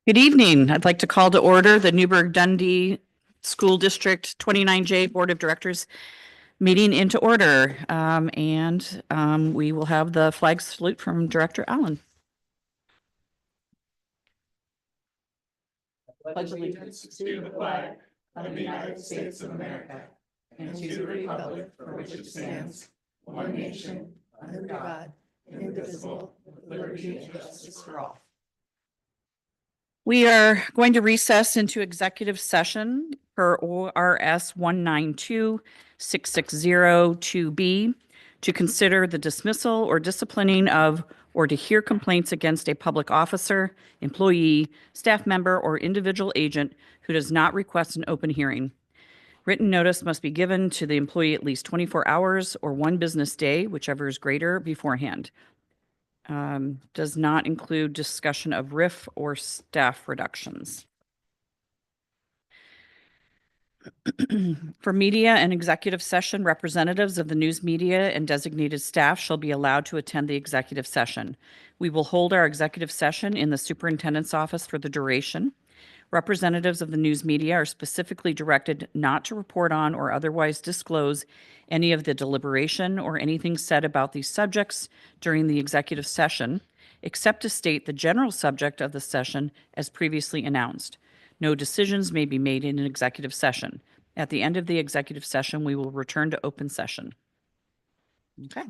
Good evening. I'd like to call to order the Newburgh Dundee School District 29J Board of Directors meeting into order. We will have the flag salute from Director Allen. Pledge allegiance to the flag of the United States of America and to the republic for which it stands, one nation, under God, indivisible, with liberty and justice for all. We are going to recess into executive session per ORS 192-6602B to consider the dismissal or disciplining of or to hear complaints against a public officer, employee, staff member, or individual agent who does not request an open hearing. Written notice must be given to the employee at least 24 hours or one business day, whichever is greater, beforehand. Does not include discussion of RIF or staff reductions. For media and executive session, representatives of the news media and designated staff shall be allowed to attend the executive session. We will hold our executive session in the superintendent's office for the duration. Representatives of the news media are specifically directed not to report on or otherwise disclose any of the deliberation or anything said about these subjects during the executive session, except to state the general subject of the session as previously announced. No decisions may be made in an executive session. At the end of the executive session, we will return to open session. Okay.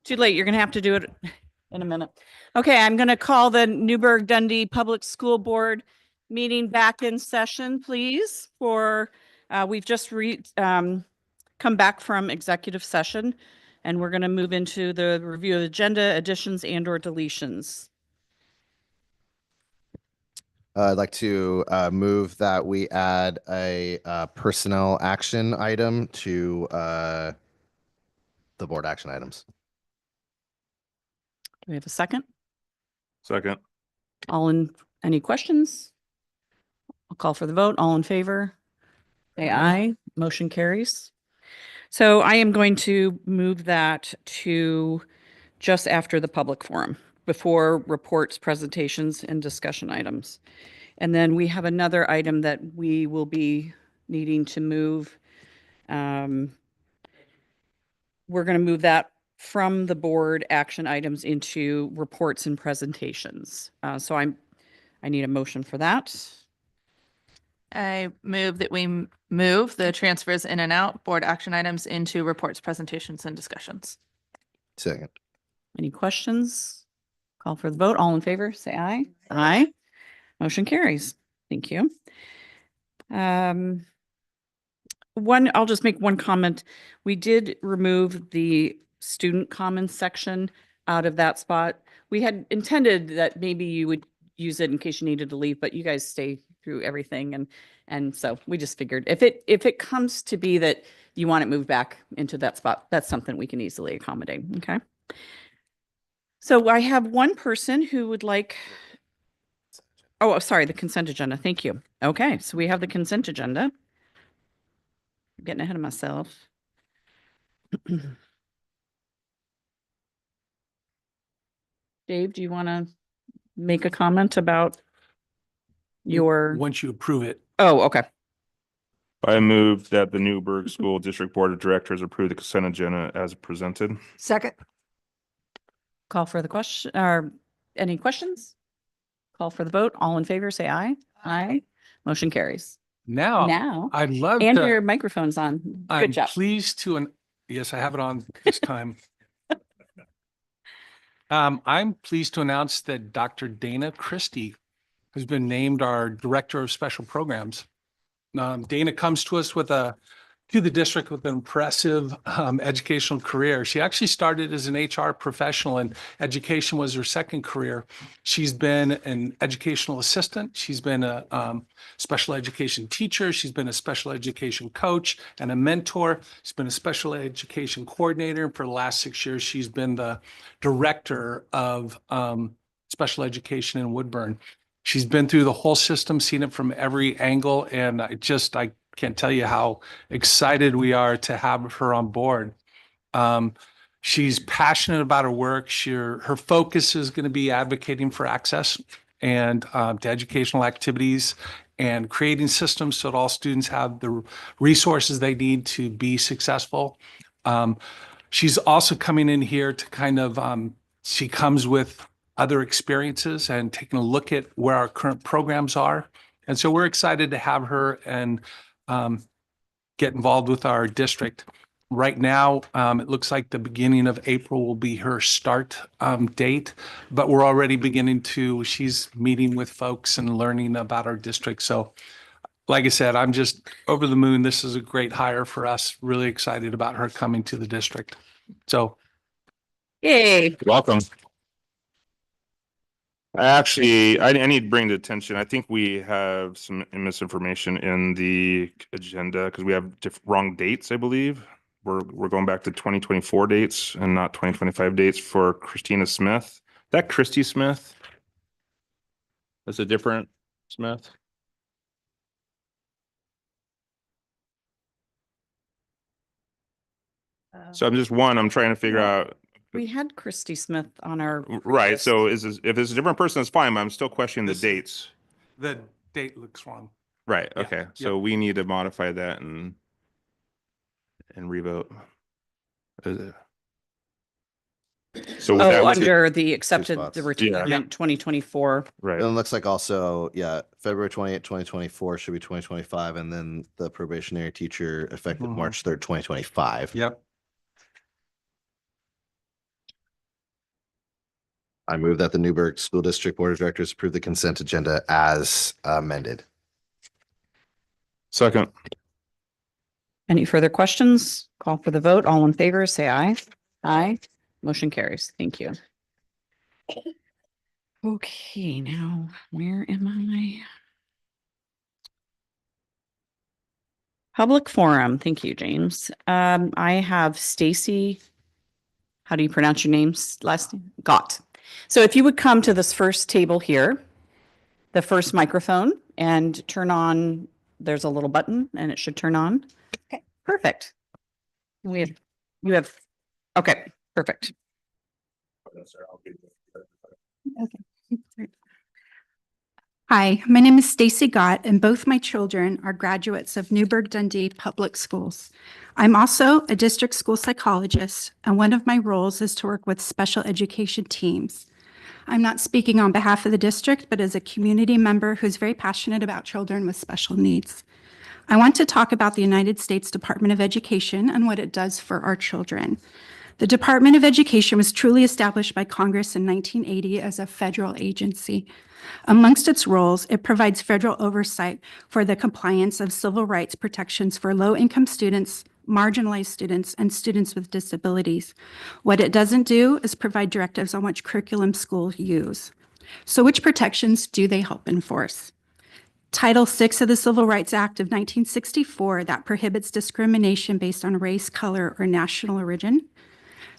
Too late. You're going to have to do it in a minute. Okay, I'm going to call the Newburgh Dundee Public School Board meeting back in session, please, for, we've just come back from executive session, and we're going to move into the review of agenda additions and or deletions. I'd like to move that we add a personnel action item to the board action items. Do we have a second? Second. Any questions? I'll call for the vote. All in favor? Say aye. Motion carries. So I am going to move that to just after the public forum, before reports, presentations, and discussion items. And then we have another item that we will be needing to move. We're going to move that from the board action items into reports and presentations. So I need a motion for that. I move that we move the transfers in and out board action items into reports, presentations, and discussions. Second. Any questions? Call for the vote. All in favor, say aye. Aye. Motion carries. Thank you. I'll just make one comment. We did remove the student comments section out of that spot. We had intended that maybe you would use it in case you needed to leave, but you guys stay through everything. And so we just figured if it comes to be that you want it moved back into that spot, that's something we can easily accommodate. Okay. So I have one person who would like, oh, sorry, the consent agenda. Thank you. Okay. So we have the consent agenda. I'm getting ahead of myself. Dave, do you want to make a comment about your? Once you approve it. Oh, okay. I move that the Newburgh School District Board of Directors approve the consent agenda as presented. Second. Call for the question, or any questions? Call for the vote. All in favor, say aye. Aye. Motion carries. Now, I'd love and to. your microphone's on. I'm Good job. pleased to, yes, I have it on this time. I'm pleased to announce that Dr. Dana Christie has been named our Director of Special Programs. Dana comes to us to the district with an impressive educational career. She actually started as an HR professional, and education was her second career. She's been an educational assistant. She's been a special education teacher. She's been a special education coach and a mentor. She's been a special education coordinator. And for the last 6 years, she's been the director of special education in Woodburn. She's been through the whole system, seen it from every angle, and I can't tell you how excited we are to have her on board. She's passionate about her work. Her focus is going to be advocating for access and to educational activities and creating systems so that all students have the resources they need to be successful. She's also coming in here to kind of, she comes with other experiences and taking a look at where our current programs are. And so we're excited to have her and get involved with our district. Right now, it looks like the beginning of April will be her start date, but we're already she's meeting with folks and learning about our district. So like I said, I'm just over the moon. This is a great hire for us. Really excited about her coming to the district. So. Yay. Welcome. Actually, I need to bring to attention, I think we have some misinformation in the agenda because we have wrong dates, I believe. We're going back to 2024 dates and not 2025 dates for Christina Smith. That Christy Smith? That's a different Smith? So I'm trying to figure out. We had Christy Smith on our. Right. list. So if it's a different person, that's fine, but I'm still questioning the dates. The date looks wrong. Right. Yeah, Okay. So we need to modify that and revote. So with that, Under the accepted, spots. the Yeah. retirement 2024. right. And it looks like also, February 28th, 2024 should be 2025, and then the probationary teacher effective Mhm. March 3rd, 2025. Yep. I move that the Newburgh School District Board of Directors approve the consent agenda as amended. Second. Any further questions? Call for the vote. All in favor, say aye. Aye. Motion carries. Thank you. Okay, now where am I? Public forum. Thank you, James. I have Stacy. How do you pronounce your name? Last name? Gott. So if you would come to this first table here, the first microphone, and turn on, there's a little button and it should turn on. Okay. Perfect. You have, okay, perfect. Hi, my name is Stacy Gott, and both my children are graduates of Newburgh Dundee Public Schools. I'm also a district school psychologist, and one of my roles is to work with special education teams. I'm not speaking on behalf of the district, but as a community member who's very passionate about children with special needs. I want to talk about the United States Department of Education and what it does for our children. The Department of Education was truly established by Congress in 1980 as a federal agency. Amongst its roles, it provides federal oversight for the compliance of civil rights protections for low-income students, marginalized students, and students with disabilities. What it doesn't do is provide directives on which curriculum schools use. So which protections do they help enforce? Title VI of the Civil Rights Act of 1964 that prohibits discrimination based on race, color, or national origin.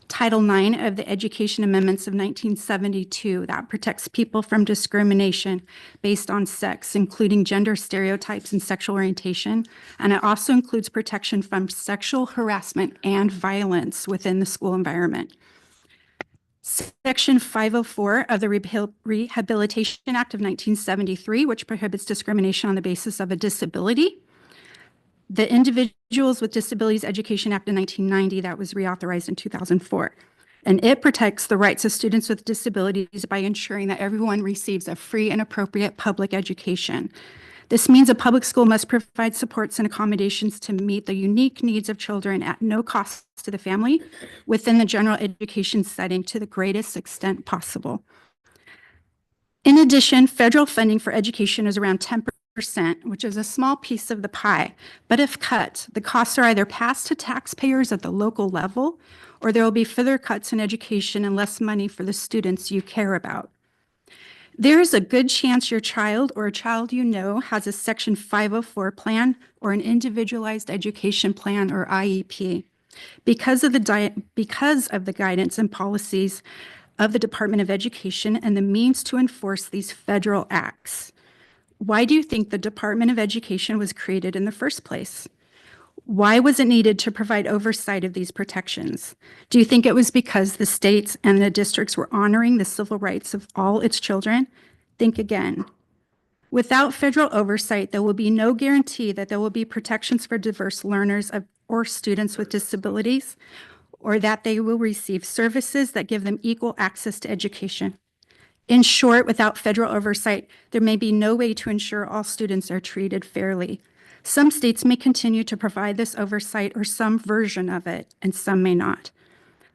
Title IX of the Education Amendments of 1972 that protects people from discrimination based on sex, including gender stereotypes and sexual orientation. And it also includes protection from sexual harassment and violence within the school environment. Section 504 of the Rehabilitation Act of 1973, which prohibits discrimination on the basis of a disability. The Individuals with Disabilities Education Act of 1990 that was reauthorized in 2004. And it protects the rights of students with disabilities by ensuring that everyone receives a free and appropriate public education. This means a public school must provide supports and accommodations to meet the unique needs of children at no cost to the family within the general education setting to the greatest extent possible. In addition, federal funding for education is around 10%, which is a small piece of the pie. But if cut, the costs are either passed to taxpayers at the local level, or there will be further cuts in education and less money for the students you care about. There is a good chance your child or a child you know has a Section 504 plan or an individualized education plan or IEP. Because of the guidance and policies of the Department of Education and the means to enforce these federal acts. Why do you think the Department of Education was created in the first place? Why was it needed to provide oversight of these protections? Do you think it was because the states and the districts were honoring the civil rights of all its children? Think again. Without federal oversight, there will be no guarantee that there will be protections for diverse learners or students with disabilities, or that they will receive services that give them equal access to education. In short, without federal oversight, there may be no way to ensure all students are treated fairly. Some states may continue to provide this oversight or some version of it, and some may not.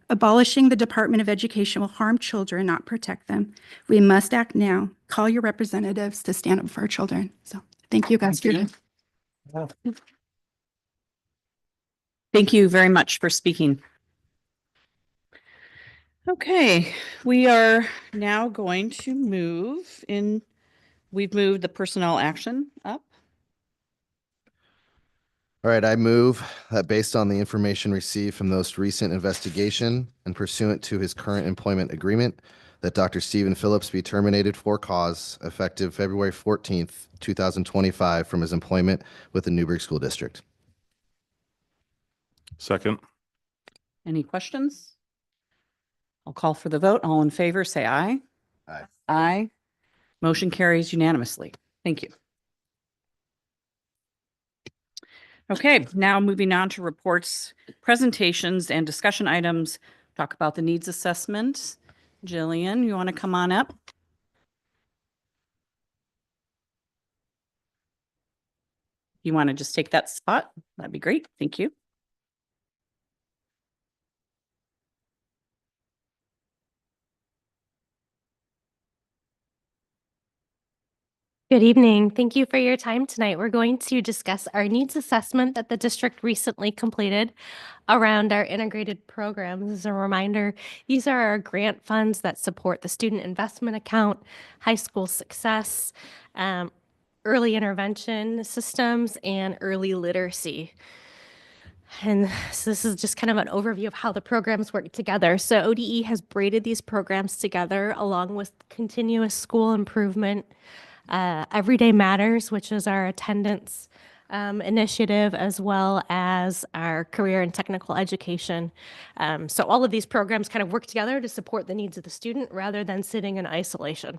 Abolishing the Department of Education will harm children, not protect them. We must act now. Call your representatives to stand up for our children. So thank you guys for your time. Thank you very much for speaking. Okay, we are now going to move in. We've moved the personnel action up. All right, I move that based on the information received from the most recent investigation and pursuant to his current employment agreement, that Dr. Stephen Phillips be terminated for cause effective February 14th, 2025 from his employment with the Newburgh School District. Second. Any questions? I'll call for the vote. All in favor, say aye. Aye. Aye. Motion carries unanimously. Thank you. Okay, now moving on to reports, presentations, and discussion items. Talk about the needs assessment. Jillian, you want to come on up? You want to just take that spot? That'd be great. Thank you. Good evening. Thank you for your time tonight. We're going to discuss our needs assessment that the district recently completed around our integrated programs. As a reminder, these are our grant funds that support the student investment account, high school success, early intervention systems, and early literacy. And so this is just kind of an overview of how the programs work together. So ODE has braided these programs together along with continuous school improvement, Everyday Matters, which is our attendance initiative, as well as our career and technical education. So all of these programs kind of work together to support the needs of the student rather than sitting in isolation.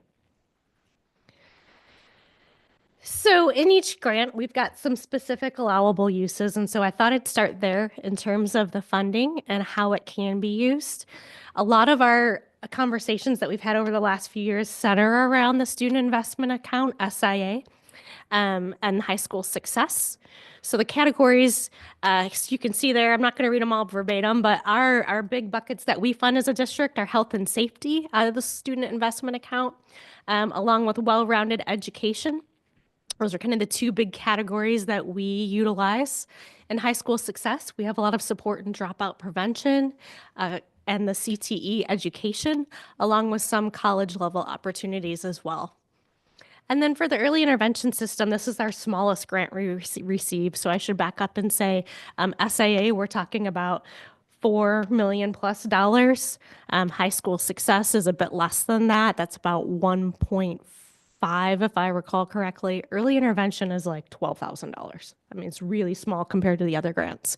So in each grant, we've got some specific allowable uses. And so I thought I'd start there in terms of the funding and how it can be used. A lot of our conversations that we've had over the last few years center around the Student Investment Account, SIA, and high school success. So the categories, you can see there, I'm not going to read them all verbatim, but our big buckets that we fund as a district are health and safety out of the Student Investment Account, along with well-rounded education. Those are kind of the two big categories that we utilize. In high school success, we have a lot of support in dropout prevention and the CTE education, along with some college level opportunities as well. And then for the early intervention system, this is our smallest grant we receive. So I should back up and say SIA, we're talking about $4 million plus. High school success is a bit less than that. That's about 1.5, if I recall correctly. Early intervention is like $12,000. I mean, it's really small compared to the other grants.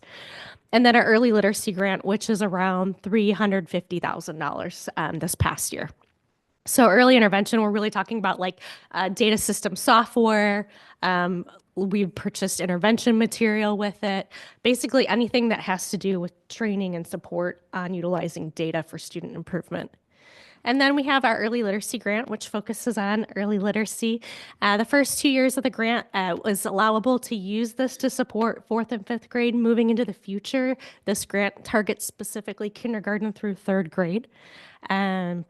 And then our early literacy grant, which is around $350,000 this past year. So early intervention, we're really talking about like data system software. We've purchased intervention material with it. Basically anything that has to do with training and support on utilizing data for student improvement. And then we have our early literacy grant, which focuses on early literacy. The first 2 years of the grant was allowable to use this to support 4th and 5th grade moving into the future. This grant targets specifically kindergarten through 3rd grade,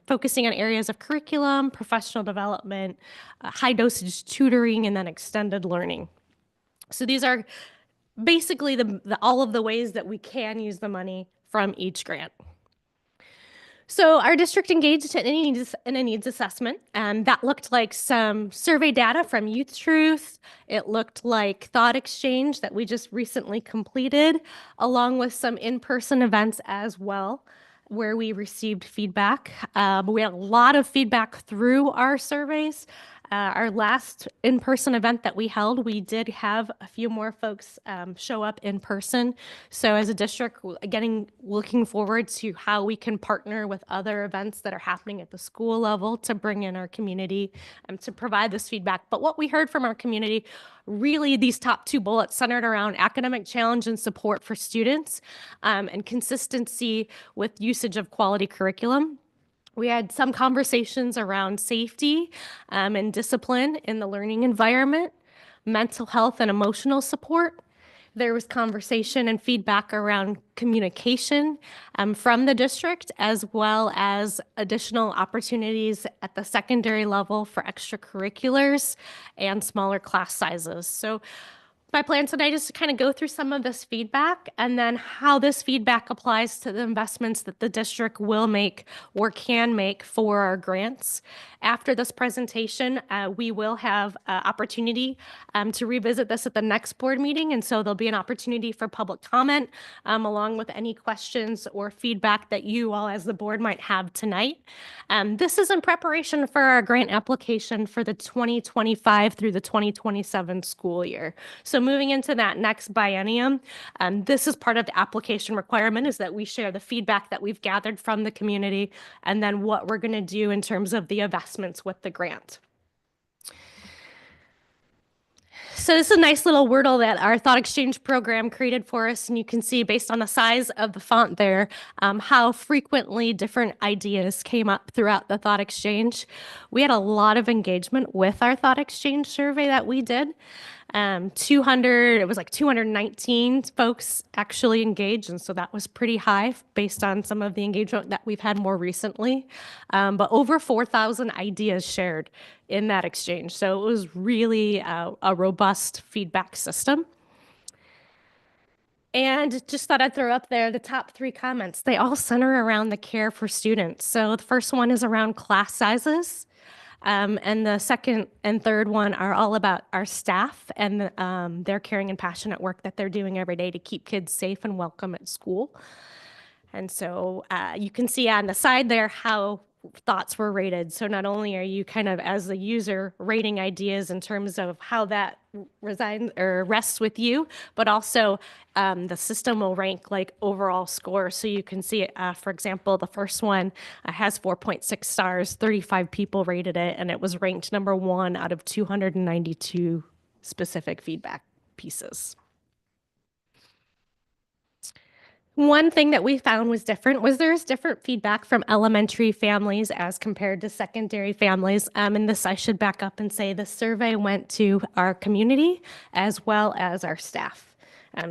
focusing on areas of curriculum, professional development, high dosage tutoring, and then extended learning. So these are basically all of the ways that we can use the money from each grant. So our district engaged in a needs assessment, and that looked like some survey data from Youth Truth. It looked like thought exchange that we just recently completed, along with some in-person events as well, where we received feedback. We had a lot of feedback through our surveys. Our last in-person event that we held, we did have a few more folks show up in person. So as a district, looking forward to how we can partner with other events that are happening at the school level to bring in our community to provide this feedback. But what we heard from our community, really these top 2 bullets centered around academic challenge and support for students and consistency with usage of quality curriculum. We had some conversations around safety and discipline in the learning environment, mental health and emotional support. There was conversation and feedback around communication from the district, as well as additional opportunities at the secondary level for extracurriculars and smaller class sizes. So my plan tonight is to kind of go through some of this feedback and then how this feedback applies to the investments that the district will make or can make for our grants. After this presentation, we will have opportunity to revisit this at the next board meeting. And so there'll be an opportunity for public comment along with any questions or feedback that you all as the board might have tonight. This is in preparation for our grant application for the 2025 through the 2027 school year. So moving into that next biennium, this is part of the application requirement is that we share the feedback that we've gathered from the community and then what we're going to do in terms of the investments with the grant. So this is a nice little Wordle that our Thought Exchange program created for us. And you can see based on the size of the font there, how frequently different ideas came up throughout the Thought Exchange. We had a lot of engagement with our Thought Exchange survey that we did. It was like 219 folks actually engaged. And so that was pretty high based on some of the engagement that we've had more recently. But over 4,000 ideas shared in that exchange. So it was really a robust feedback system. And just thought I'd throw up there the top 3 comments. They all center around the care for students. So the first one is around class sizes. And the second and third one are all about our staff and their caring and passionate work that they're doing every day to keep kids safe and welcome at school. And so you can see on the side there how thoughts were rated. So not only are you kind of as the user rating ideas in terms of how that rests with you, but also the system will rank like overall score. So you can see, for example, the first one has 4.6 stars, 35 people rated it, and it was ranked number 1 out of 292 specific feedback pieces. One thing that we found was different was there's different feedback from elementary families as compared to secondary families. And this, I should back up and say the survey went to our community as well as our staff.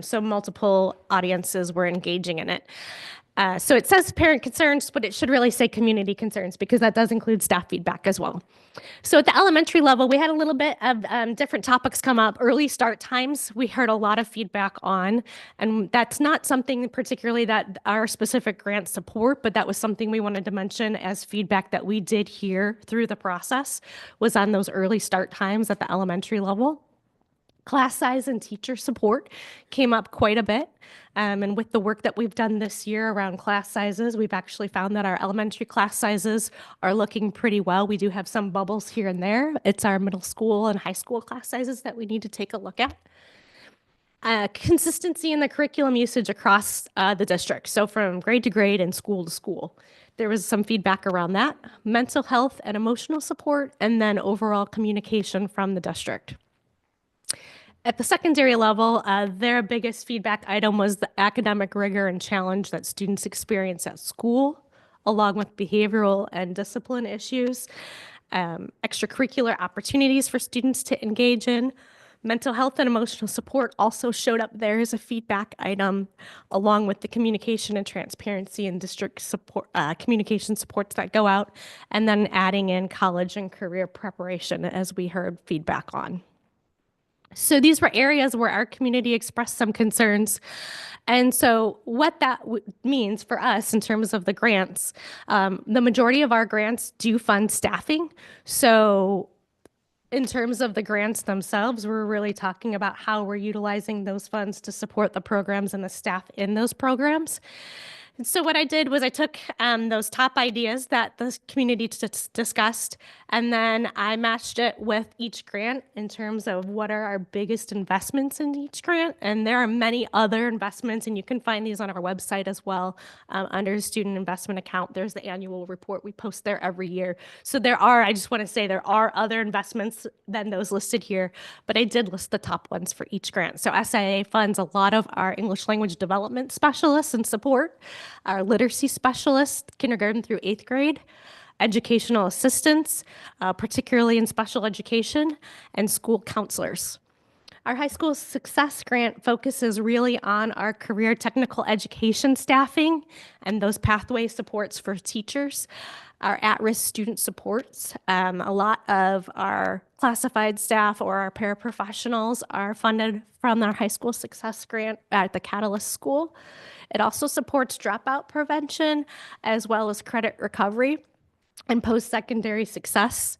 So multiple audiences were engaging in it. So it says parent concerns, but it should really say community concerns because that does include staff feedback as well. So at the elementary level, we had a little bit of different topics come up. Early start times, we heard a lot of feedback on, and that's not something particularly that our specific grants support, but that was something we wanted to mention as feedback that we did hear through the process was on those early start times at the elementary level. Class size and teacher support came up quite a bit. And with the work that we've done this year around class sizes, we've actually found that our elementary class sizes are looking pretty well. We do have some bubbles here and there. It's our middle school and high school class sizes that we need to take a look at. Consistency in the curriculum usage across the district. So from grade to grade and school to school. There was some feedback around that. Mental health and emotional support, and then overall communication from the district. At the secondary level, their biggest feedback item was the academic rigor and challenge that students experience at school, along with behavioral and discipline issues, extracurricular opportunities for students to engage in. Mental health and emotional support also showed up there as a feedback item, along with the communication and transparency and district support, communication supports that go out, and then adding in college and career preparation as we heard feedback on. So these were areas where our community expressed some concerns. And so what that means for us in terms of the grants, the majority of our grants do fund staffing. So in terms of the grants themselves, we're really talking about how we're utilizing those funds to support the programs and the staff in those programs. And so what I did was I took those top ideas that the community discussed, and then I matched it with each grant in terms of what are our biggest investments in each grant. And there are many other investments, and you can find these on our website as well. Under student investment account, there's the annual report we post there every year. So I just want to say there are other investments than those listed here, but I did list the top ones for each grant. So SIA funds a lot of our English language development specialists and support, our literacy specialists, kindergarten through 8th grade, educational assistants, particularly in special education, and school counselors. Our high school success grant focuses really on our career technical education staffing and those pathway supports for teachers, our at-risk student supports. A lot of our classified staff or our paraprofessionals are funded from our high school success grant at the Catalyst School. It also supports dropout prevention as well as credit recovery and post-secondary success.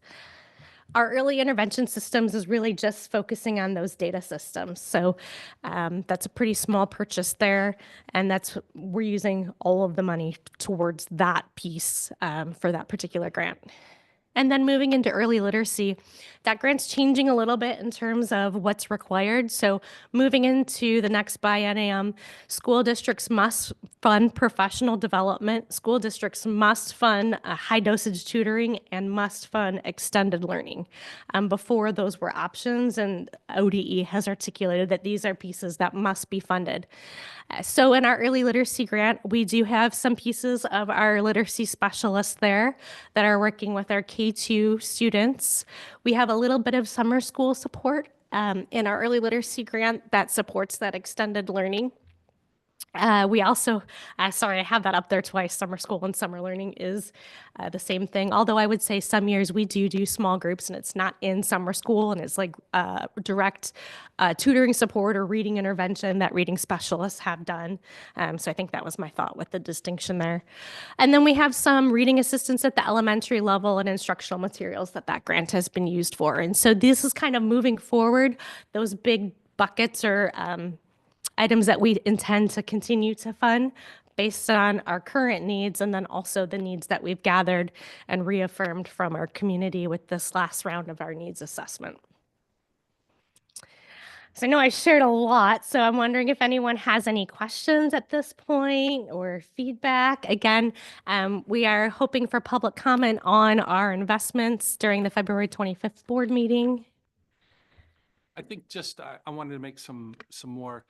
Our early intervention systems is really just focusing on those data systems. So that's a pretty small purchase there. And we're using all of the money towards that piece for that particular grant. And then moving into early literacy, that grant's changing a little bit in terms of what's required. So moving into the next biennium, school districts must fund professional development. School districts must fund high dosage tutoring and must fund extended learning. Before those were options, and ODE has articulated that these are pieces that must be funded. So in our early literacy grant, we do have some pieces of our literacy specialists there that are working with our K2 students. We have a little bit of summer school support in our early literacy grant that supports that extended learning. We also, sorry, I have that up there twice. Summer school and summer learning is the same thing. Although I would say some years we do small groups and it's not in summer school and it's like direct tutoring support or reading intervention that reading specialists have done. So I think that was my thought with the distinction there. And then we have some reading assistance at the elementary level and instructional materials that grant has been used for. And so this is kind of moving forward. Those big buckets or items that we intend to continue to fund based on our current needs and then also the needs that we've gathered and reaffirmed from our community with this last round of our needs assessment. So I know I shared a lot, so I'm wondering if anyone has any questions at this point or feedback. Again, we are hoping for public comment on our investments during the February 25th board meeting. I think just, I wanted to make some more,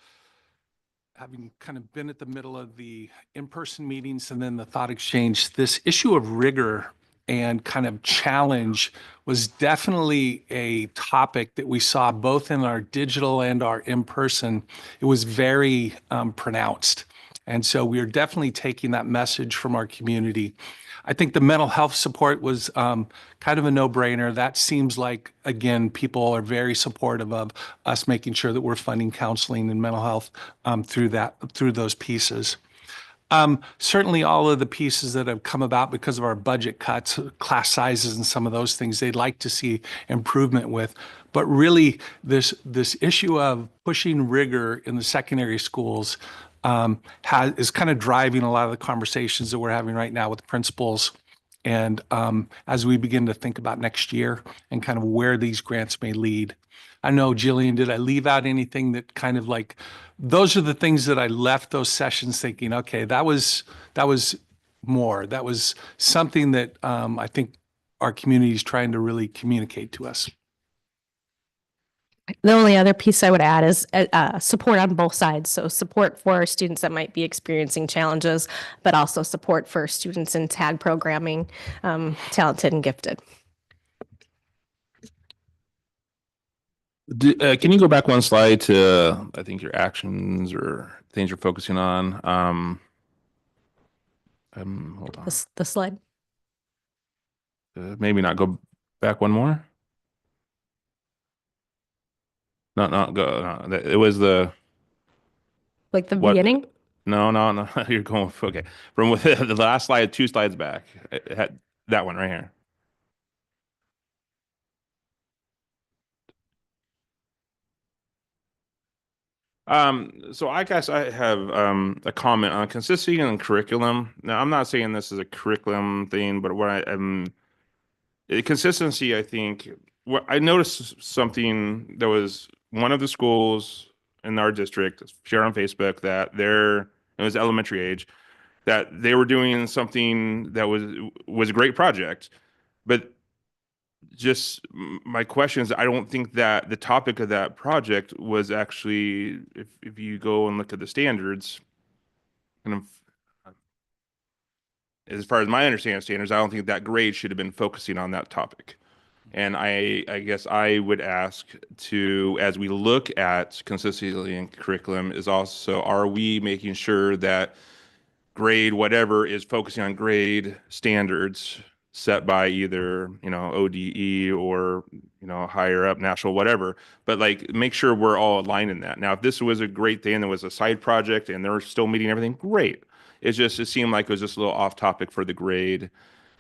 having kind of been at the middle of the in-person meetings and then the thought exchange, this issue of rigor and kind of challenge was definitely a topic that we saw both in our digital and our in-person. It was very pronounced. And so we are definitely taking that message from our community. I think the mental health support was kind of a no-brainer. That seems like, again, people are very supportive of us making sure that we're funding counseling and mental health through those pieces. Certainly all of the pieces that have come about because of our budget cuts, class sizes and some of those things, they'd like to see improvement with. But really this issue of pushing rigor in the secondary schools is kind of driving a lot of the conversations that we're having right now with principals. And as we begin to think about next year and kind of where these grants may lead. I know, Jillian, did I leave out anything that kind of like, those are the things that I left those sessions thinking, okay, that was more. That was something that I think our community is trying to really communicate to us. The only other piece I would add is support on both sides. So support for students that might be experiencing challenges, but also support for students in TAG programming, talented and gifted. Can you go back one slide to, I think, your actions or things you're focusing on? Hold on. The slide. Maybe not go back one more. Not go. No, it was the. Like the What? beginning? No. You're going, okay. From the last slide, 2 slides back. It had that one right here. So I guess I have a comment on consistency and curriculum. Now, I'm not saying this is a curriculum thing, but what consistency, I think, what I noticed something that was one of the schools in our district shared on Facebook that it was elementary age, that they were doing something that was a great project, but just my question is, I don't think that the topic of that project was actually, if you go and look at the standards, kind of, as far as my understanding of standards, I don't think that grade should have been focusing on that topic. And I guess I would ask to, as we look at consistency in curriculum, is also, are we making sure that grade whatever is focusing on grade standards set by either, ODE or, higher up national, whatever, but like make sure we're all aligned in that. Now, if this was a great thing, there was a side project and they're still meeting everything, great. It seemed like it was just a little off topic for the grade.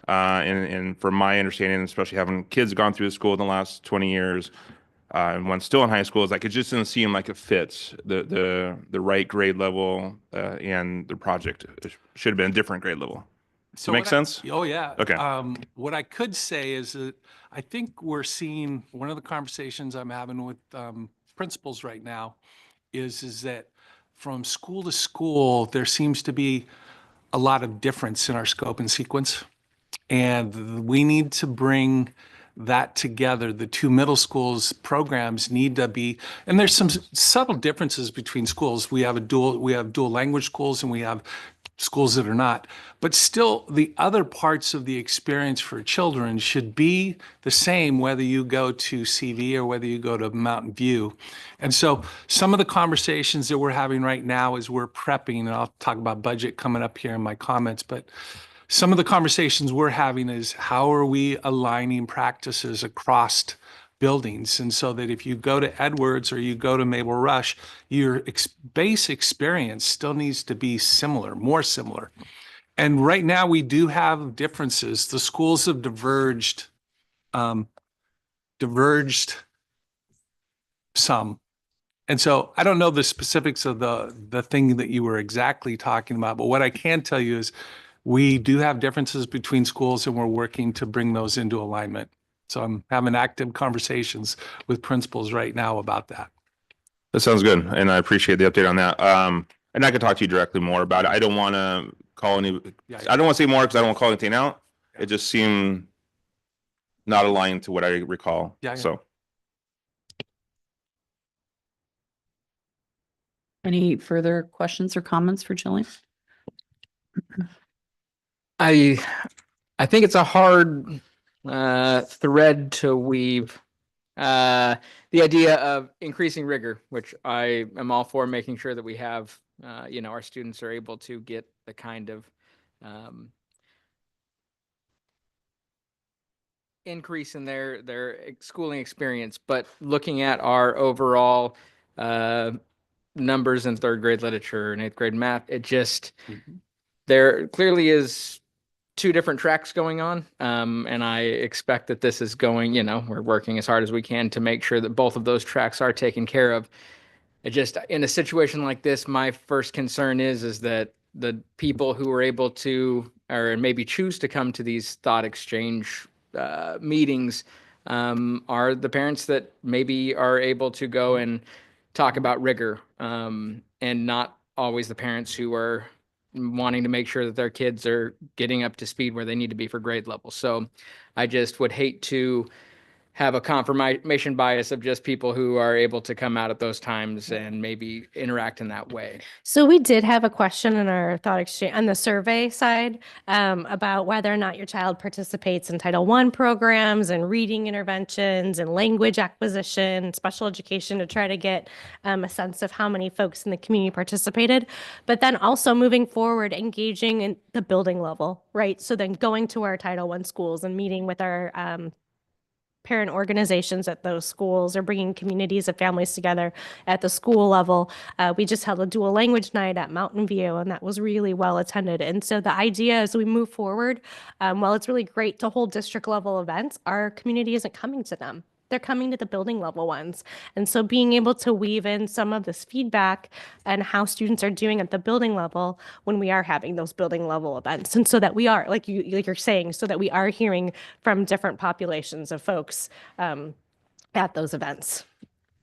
And from my understanding, especially having kids gone through the school in the last 20 years, and one's still in high school, is like, it just doesn't seem like it fits the right grade level, and the project should have been a different grade level. So make sense? Oh, yeah. Okay. What I could say is that I think we're seeing, one of the conversations I'm having with principals right now is that from school to school, there seems to be a lot of difference in our scope and sequence. And we need to bring that together. The 2 middle schools programs need to be, and there's some subtle differences between schools. We have dual language schools and we have schools that are not. But still, the other parts of the experience for children should be the same, whether you go to CV or whether you go to Mountain View. And so some of the conversations that we're having right now as we're prepping, and I'll talk about budget coming up here in my comments, but some of the conversations we're having is how are we aligning practices across buildings? And so that if you go to Edwards or you go to Mabel Rush, your base experience still needs to be similar, more similar. And right now we do have differences. The schools have diverged some. And so I don't know the specifics of the thing that you were exactly talking about, but what I can tell you is we do have differences between schools and we're working to bring those into alignment. So I'm having active conversations with principals right now about that. That sounds good, and I appreciate the update on that. And I could talk to you directly more about it. I don't want to call any. Yeah. I don't want to say more because I don't want to call anything out. It just seemed not aligned to what I recall. Yeah. So Any further questions or comments for Jillian? I think it's a hard thread to weave. The idea of increasing rigor, which I am all for, making sure that we have, our students are able to get the kind of increase in their schooling experience. But looking at our overall numbers in third grade literature and eighth grade math, it just there clearly is two different tracks going on. And I expect that this is going, we're working as hard as we can to make sure that both of those tracks are taken care of. It just, in a situation like this, my first concern is that the people who are able to, or maybe choose to come to these thought exchange meetings are the parents that maybe are able to go and talk about rigor, and not always the parents who are wanting to make sure that their kids are getting up to speed where they need to be for grade level. So I just would hate to have a confirmation bias of just people who are able to come out at those times and maybe interact in that way. So we did have a question in our thought exchange on the survey side about whether or not your child participates in Title I programs and reading interventions and language acquisition, special education, to try to get a sense of how many folks in the community participated. But then also moving forward, engaging in the building level, right? So then going to our Title I schools and meeting with our parent organizations at those schools, or bringing communities of families together at the school level. We just held a dual language night at Mountain View, and that was really well attended. And so the idea as we move forward, while it's really great to hold district level events, our community isn't coming to them. They're coming to the building level ones. And so being able to weave in some of this feedback and how students are doing at the building level when we are having those building level events. And so that we are, like you're saying, so that we are hearing from different populations of folks at those events.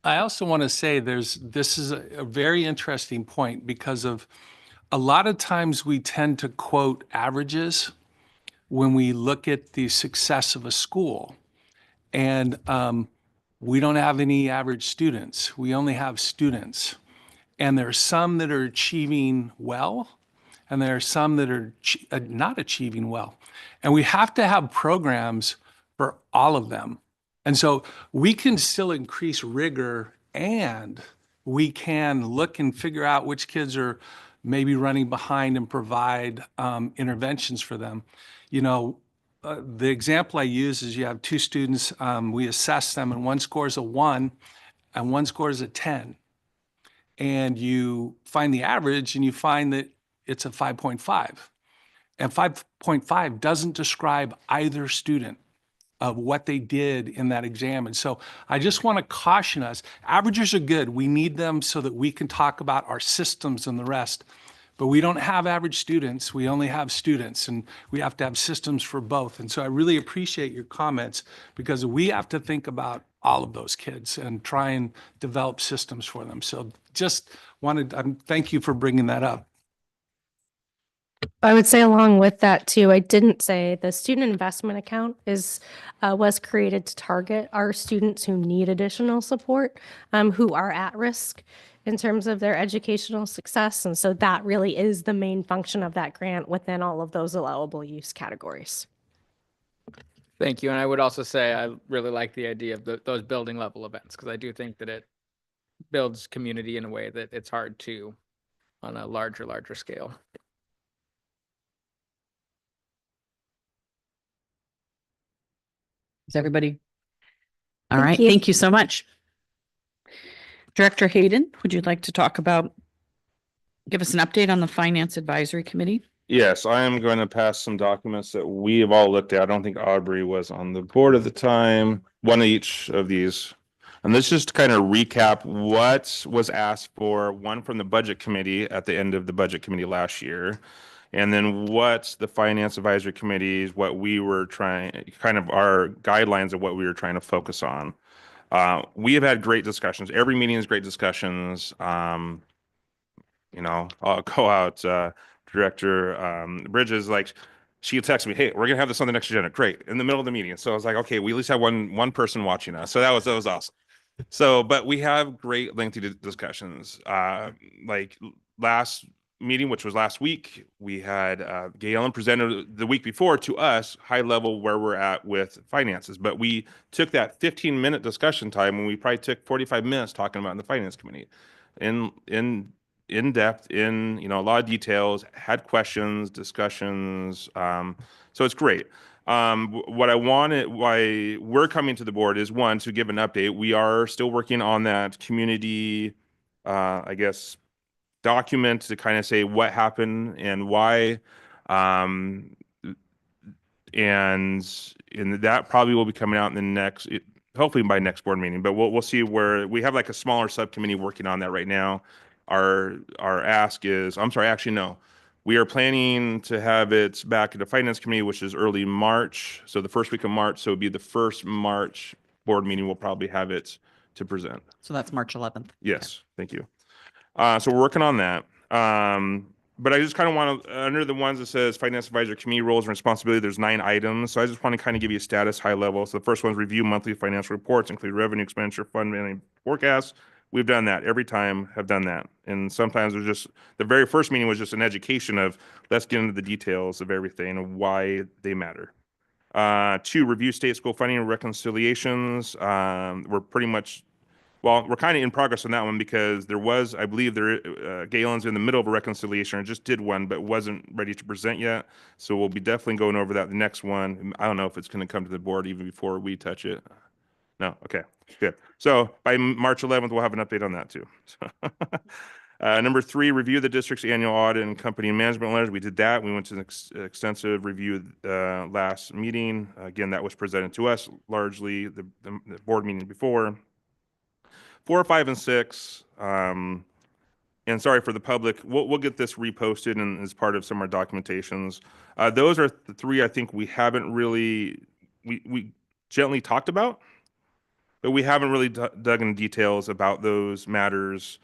I also want to say this is a very interesting point, because of a lot of times we tend to quote averages when we look at the success of a school. And we don't have any average students. We only have students. And there are some that are achieving well, and there are some that are not achieving well. And we have to have programs for all of them. And so we can still increase rigor, and we can look and figure out which kids are maybe running behind and provide interventions for them. The example I use is you have two students, we assess them, and one scores a 1 and one scores a 10. And you find the average and you find that it's a 5.5. And 5.5 doesn't describe either student of what they did in that exam. And so I just want to caution us, averages are good. We need them so that we can talk about our systems and the rest. But we don't have average students. We only have students, and we have to have systems for both. And so I really appreciate your comments, because we have to think about all of those kids and try and develop systems for them. So just wanted, thank you for bringing that up. I would say along with that too, I didn't say the student investment account is was created to target our students who need additional support, who are at risk in terms of their educational success. And so that really is the main function of that grant within all of those allowable use categories. Thank you. And I would also say I really like the idea of those building level events because I do think that it builds community in a way that it's hard to on a larger scale. Is everybody? All Thank right, you. thank you so much. Director Hayden, would you like to give us an update on the Finance Advisory Committee? Yes, I am going to pass some documents that we have all looked at. I don't think Aubrey was on the board at the time, one of each of these. And this just to kind of recap what was asked for, one from the Budget Committee at the end of the Budget Committee last year. And then what the Finance Advisory Committees, what we were trying, kind of our guidelines of what we were trying to focus on. We have had great discussions. Every meeting is great discussions. I'll go out, Director Bridges, like she texted me, "Hey, we're gonna have this on the next agenda." Great, in the middle of the meeting. So I was like, "Okay, we at least have one person watching us." So that was awesome. So, but we have great lengthy discussions. Like last meeting, which was last week, we had Galen presented the week before to us high level where we're at with finances. But we took that 15-minute discussion time and we probably took 45 minutes talking about in the Finance Committee. In depth, in a lot of details, had questions, discussions. So it's great. What I wanted, why we're coming to the board is one, to give an update. We are still working on that community, I guess, document to kind of say what happened and why. And that probably will be coming out in the next, hopefully by next board meeting, but we'll see where we have like a smaller subcommittee working on that right now. Our ask is, I'm sorry, actually, no. We are planning to have it back at the Finance Committee, which is early March. So the first week of March. So it'd be the first March board meeting. We'll probably have it to present. So that's March 11th. Yes, thank you. So we're working on that. But I just kind of want to, under the ones that says Finance Advisory Committee roles and responsibility, there's 9 items. So I just want to kind of give you a status high level. So the first one is review monthly financial reports, include revenue, expenditure, fund management forecasts. We've done that every time, have done that. And sometimes there's just, the very first meeting was just an education of, let's get into the details of everything and why they matter. 2, review state school funding and reconciliations. We're pretty much, well, we're kind of in progress on that one because there was, I believe Galen's in the middle of a reconciliation or just did one, but wasn't ready to present yet. So we'll be definitely going over that the next one. I don't know if it's going to come to the board even before we touch it. No, okay, good. So by March 11th, we'll have an update on that too. Number 3, review the district's annual audit and company management letters. We did that. We went to an extensive review last meeting. Again, that was presented to us largely the board meeting before. 4, 5, and 6. And sorry for the public, we'll get this reposted and as part of some of our documentations. Those are the 3 I think we haven't really, we gently talked about, but we haven't really dug in details about those matters.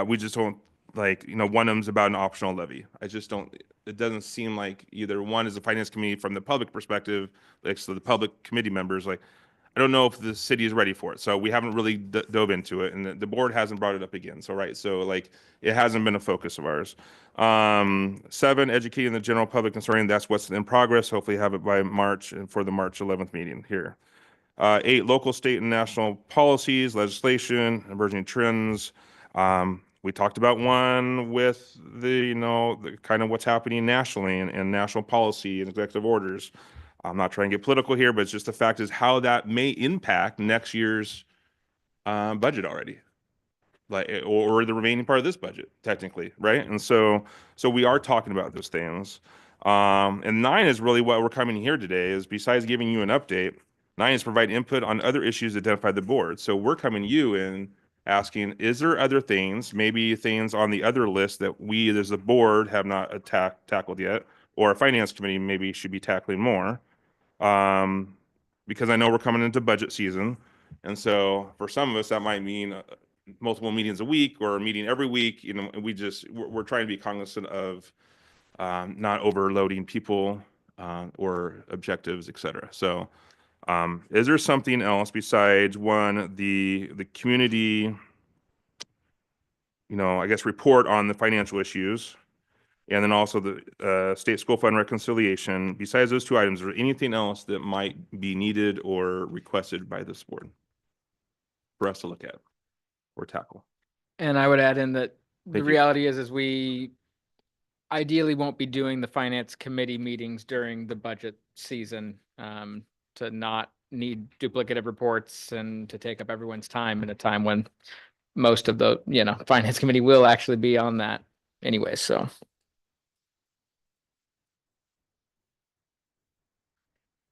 We just don't one of them's about an optional levy. I just don't, it doesn't seem like either one is a Finance Committee from the public perspective, like so the public committee members, like, I don't know if the city is ready for it. So we haven't really dove into it and the board hasn't brought it up again. So, right. So like it hasn't been a focus of ours. 7, educating the general public concerning that's what's in progress. Hopefully have it by March and for the March 11th meeting here. 8, local, state, and national policies, legislation, emerging trends. We talked about one with the kind of what's happening nationally and national policy and executive orders. I'm not trying to get political here, but it's just the fact is how that may impact next year's budget already, like or the remaining part of this budget, technically, right? And so we are talking about those things. And 9 is really what we're coming here today. Is besides giving you an update, 9 is provide input on other issues identified by the board. So we're coming to you and asking, is there other things, maybe things on the other list that we as a board have not tackled yet, or a Finance Committee maybe should be tackling more? Because I know we're coming into budget season. And so for some of us, that might mean multiple meetings a week or a meeting every week. And we're trying to be cognizant of not overloading people or objectives, et cetera. So is there something else besides the community, I guess, report on the financial issues, and then also the state school fund reconciliation? Besides those two items, is there anything else that might be needed or requested by this board for us to look at or tackle? And I would add in that the Thank you. reality is we ideally won't be doing the finance committee meetings during the budget season, to not need duplicative reports and to take up everyone's time in a time when most of the, finance committee will actually be on that anyway, so.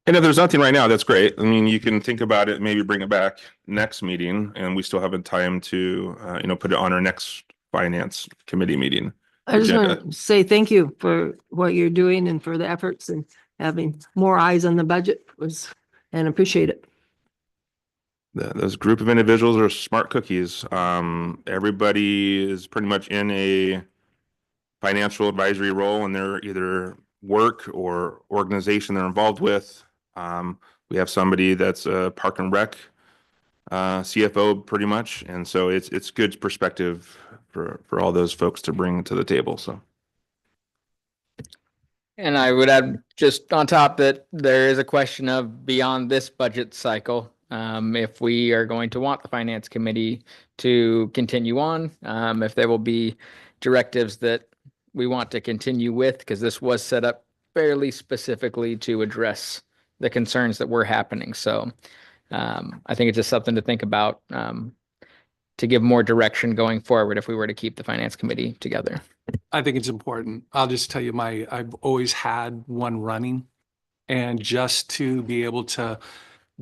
And if there's nothing right now, that's great. I mean, you can think about it, maybe bring it back next meeting, and we still have time to, put it on our next finance committee meeting. I just agenda. want to say thank you for what you're doing and for the efforts and having more eyes on the budget and appreciate it. Those group of individuals are smart cookies. Everybody is pretty much in a financial advisory role in their either work or organization they're involved with. We have somebody that's a park and rec CFO pretty much, and so it's good perspective for all those folks to bring to the table. So. And I would add just on top that there is a question of beyond this budget cycle, if we are going to want the finance committee to continue on, if there will be directives that we want to continue with, because this was set up fairly specifically to address the concerns that were happening. So I think it's just something to think about, to give more direction going forward if we were to keep the finance committee together. I think it's important. I'll just tell you I've always had one running, and just to be able to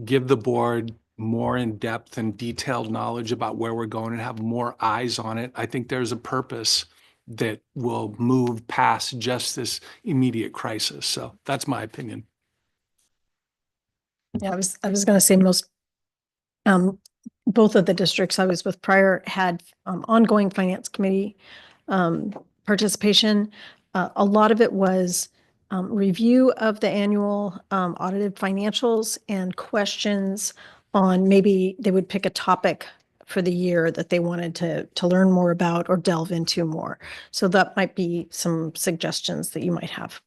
give the board more in-depth and detailed knowledge about where we're going and have more eyes on it. I think there's a purpose that will move past just this immediate crisis. So that's my opinion. Yeah, I was going to say both of the districts I was with prior had ongoing finance committee participation. A lot of it was review of the annual audited financials and questions on maybe they would pick a topic for the year that they wanted to learn more about or delve into more. So that might be some suggestions that you might have.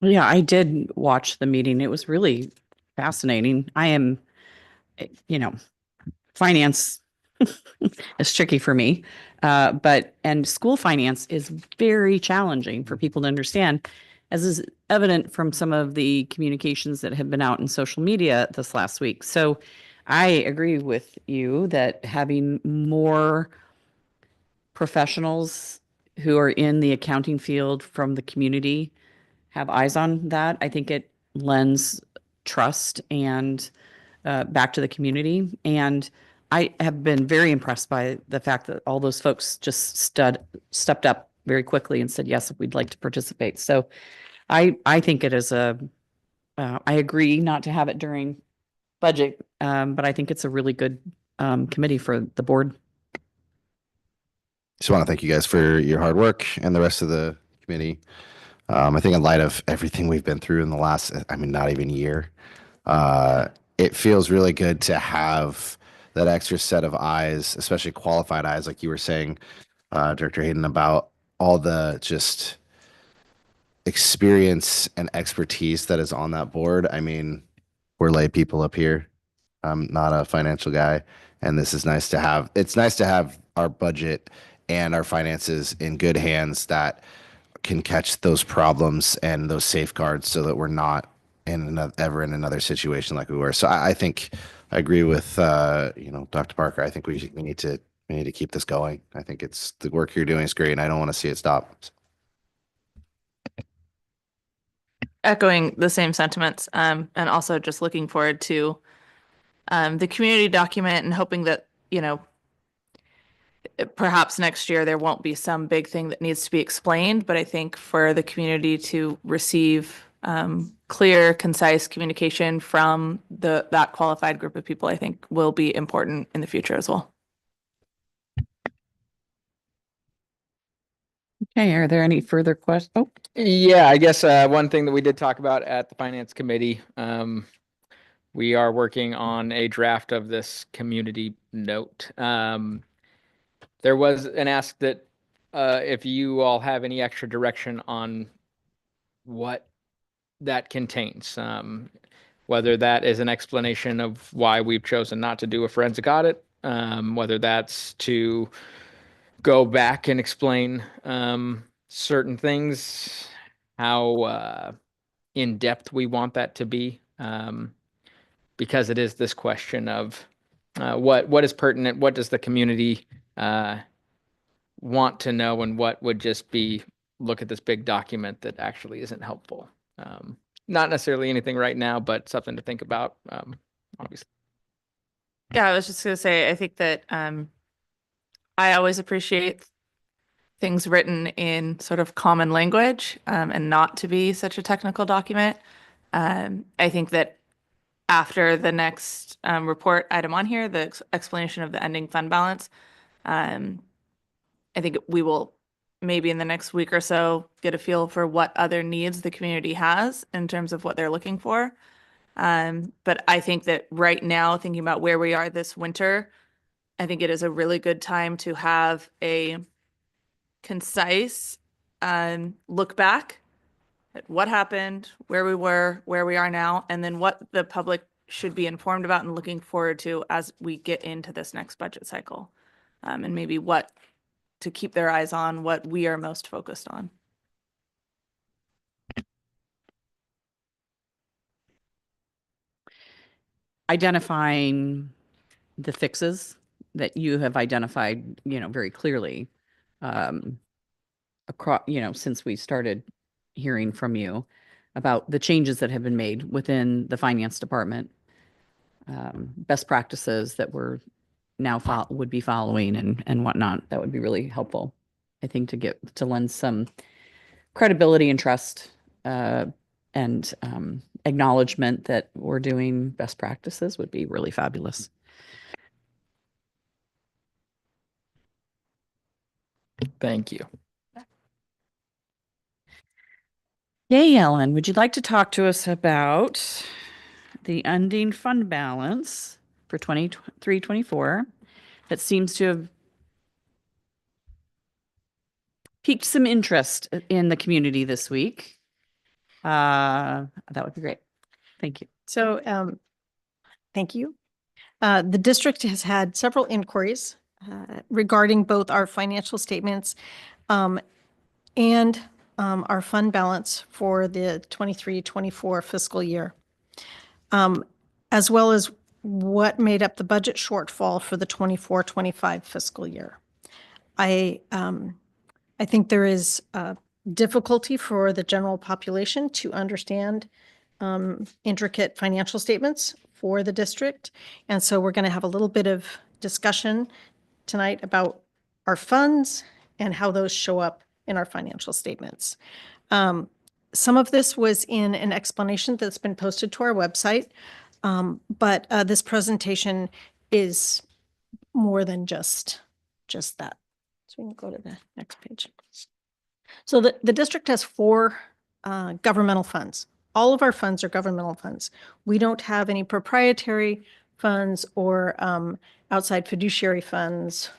Yeah, I did watch the meeting. It was really fascinating. I am, finance is tricky for me. And school finance is very challenging for people to understand, as is evident from some of the communications that have been out in social media this last week. So I agree with you that having more professionals who are in the accounting field from the community have eyes on that, I think it lends trust and back to the community. And I have been very impressed by the fact that all those folks just stepped up very quickly and said, yes, we'd like to participate. So I think it is I agree not to have it during budget, but I think it's a really good committee for the board. Just want to thank you guys for your hard work and the rest of the committee. I think in light of everything we've been through in the last, not even year, it feels really good to have that extra set of eyes, especially qualified eyes, like you were saying, Director Hayden, about all the just experience and expertise that is on that board. We're lay people up here. I'm not a financial guy, and this is nice to have. It's nice to have our budget and our finances in good hands that can catch those problems and those safeguards so that we're not ever in another situation like we were. So I think I agree with Dr. Parker. I think we need to keep this going. I think it's the work you're doing is great, and I don't want to see it stop. Echoing the same sentiments, and also just looking forward to the community document and hoping that, perhaps next year there won't be some big thing that needs to be explained, but I think for the community to receive clear, concise communication from that qualified group of people, I think will be important in the future as well. Okay, are there any further questions? Oh, Yeah, I guess one thing that we did talk about at the finance committee, we are working on a draft of this community note. There was an ask that if you all have any extra direction on what that contains, whether that is an explanation of why we've chosen not to do a forensic audit, whether that's to go back and explain certain things, how in depth we want that to be, because it is this question of what is pertinent, what does the community want to know, and what would just be look at this big document that actually isn't helpful. Not necessarily anything right now, but something to think about. Obviously. Yeah, I was just gonna say, I think that I always appreciate things written in sort of common language and not to be such a technical document. I think that after the next report item on here, the explanation of the ending fund balance, I think we will maybe in the next week or so get a feel for what other needs the community has in terms of what they're looking for. But I think that right now, thinking about where we are this winter, I think it is a really good time to have a concise look back at what happened, where we were, where we are now, and then what the public should be informed about and looking forward to as we get into this next budget cycle. And maybe what to keep their eyes on, what we are most focused on. identifying the fixes that you have identified, very clearly, across, since we started hearing from you about the changes that have been made within the finance department, best practices that we're now would be following and whatnot. That would be really helpful, I think, to lend some credibility and trust, and acknowledgement that we're doing best practices would be really fabulous. Thank you. Yay, Ellen, would you like to talk to us about the ending fund balance for 23-24 that seems to have piqued some interest in the community this week? That would be great. Thank you. So, thank you. The district has had several inquiries regarding both our financial statements and our fund balance for the 23-24 fiscal year, as well as what made up the budget shortfall for the 24-25 fiscal year. I think there is difficulty for the general population to understand intricate financial statements for the district. And so we're going to have a little bit of discussion tonight about our funds and how those show up in our financial statements. Some of this was in an explanation that's been posted to our website, but this presentation is more than just that. So we can go to the next page. So the district has 4 governmental funds. All of our funds are governmental funds. We don't have any proprietary funds or outside fiduciary funds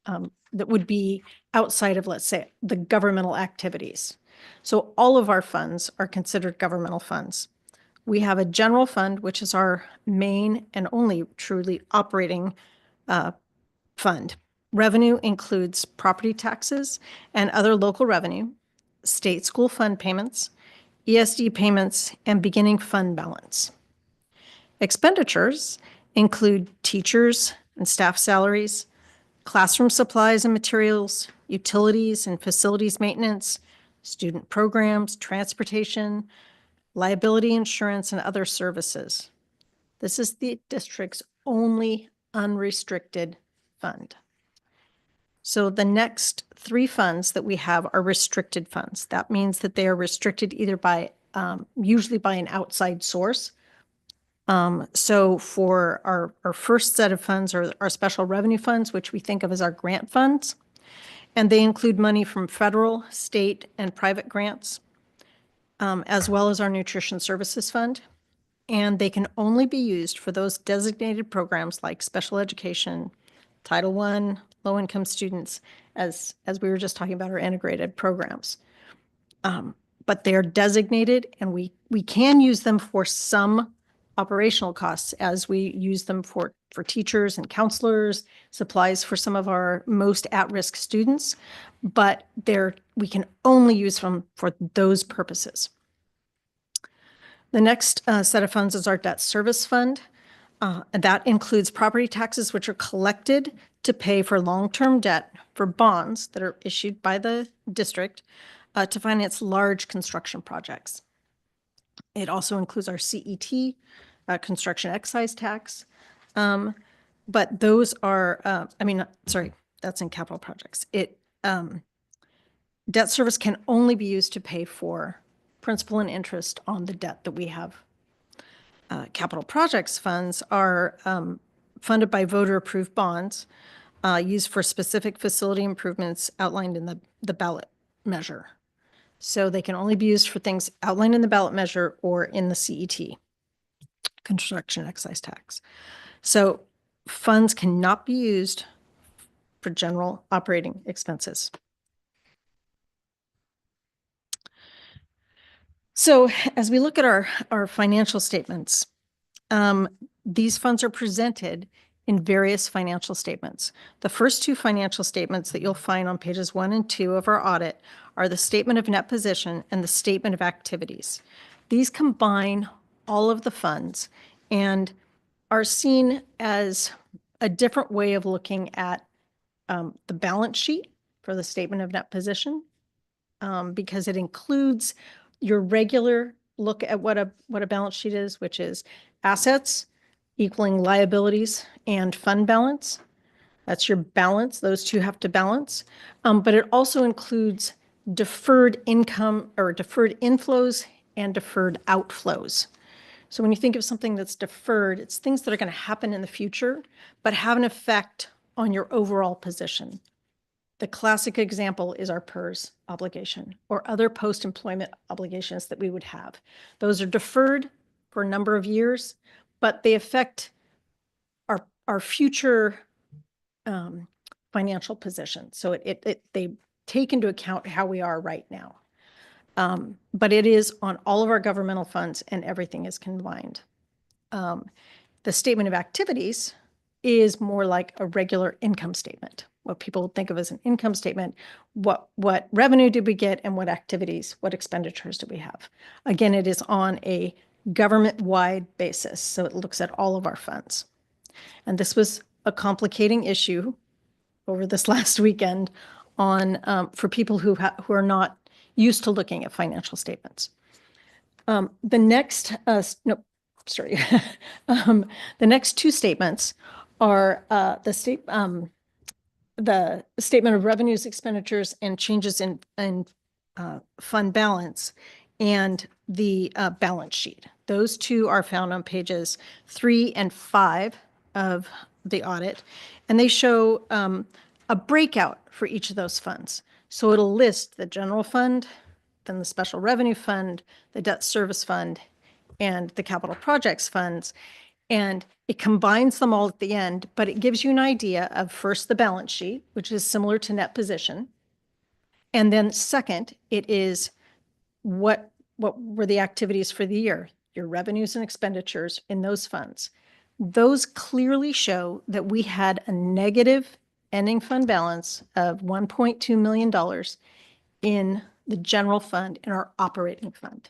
that would be outside of, let's say, the governmental activities. So all of our funds are considered governmental funds. We have a general fund, which is our main and only truly operating fund. Revenue includes property taxes and other local revenue, state school fund payments, ESD payments, and beginning fund balance. Expenditures include teachers and staff salaries, classroom supplies and materials, utilities and facilities maintenance, student programs, transportation, liability insurance, and other services. This is the district's only unrestricted fund. So the next 3 funds that we have are restricted funds. That means that they are restricted either by, usually by an outside source. So for our first set of funds are our special revenue funds, which we think of as our grant funds. And they include money from federal, state, and private grants, as well as our Nutrition Services Fund. And they can only be used for those designated programs like special education, Title I, low-income students, as we were just talking about, our integrated programs. But they are designated, and we can use them for some operational costs as we use them for teachers and counselors, supplies for some of our most at-risk students, but we can only use them for those purposes. The next set of funds is our debt service fund. And that includes property taxes, which are collected to pay for long-term debt for bonds that are issued by the district to finance large construction projects. It also includes our CET, construction excise tax. But those are, that's in capital projects. Debt service can only be used to pay for principal and interest on the debt that we have. Capital projects funds are funded by voter-approved bonds used for specific facility improvements outlined in the ballot measure. So they can only be used for things outlined in the ballot measure or in the CET, construction excise tax. So funds cannot be used for general operating expenses. So as we look at our financial statements, these funds are presented in various financial statements. The first two financial statements that you'll find on pages 1 and 2 of our audit are the statement of net position and the statement of activities. These combine all of the funds and are seen as a different way of looking at the balance sheet for the statement of net position, because it includes your regular look at what a balance sheet is, which is assets equaling liabilities and fund balance. That's your balance. Those two have to balance. But it also includes deferred income or deferred inflows and deferred outflows. So when you think of something that's deferred, it's things that are going to happen in the future, but have an effect on your overall position. The classic example is our PERS obligation or other post-employment obligations that we would have. Those are deferred for a number of years, but they affect our future financial position. So they take into account how we are right now. But it is on all of our governmental funds and everything is combined. The statement of activities is more like a regular income statement. What people think of as an income statement, what revenue did we get and what activities, what expenditures do we have? Again, it is on a government-wide basis, so it looks at all of our funds. And this was a complicating issue over this last weekend for people who are not used to looking at financial statements. The next, the next two statements are the statement of revenues, expenditures, and changes in fund balance, and the balance sheet. Those two are found on pages 3 and 5 of the audit, and they show a breakout for each of those funds. So it'll list the general fund, then the special revenue fund, the debt service fund, and the capital projects funds. And it combines them all at the end, but it gives you an idea of first the balance sheet, which is similar to net position. And then second, it is what were the activities for the year, your revenues and expenditures in those funds. Those clearly show that we had a negative ending fund balance of $1.2 million in the general fund, in our operating fund.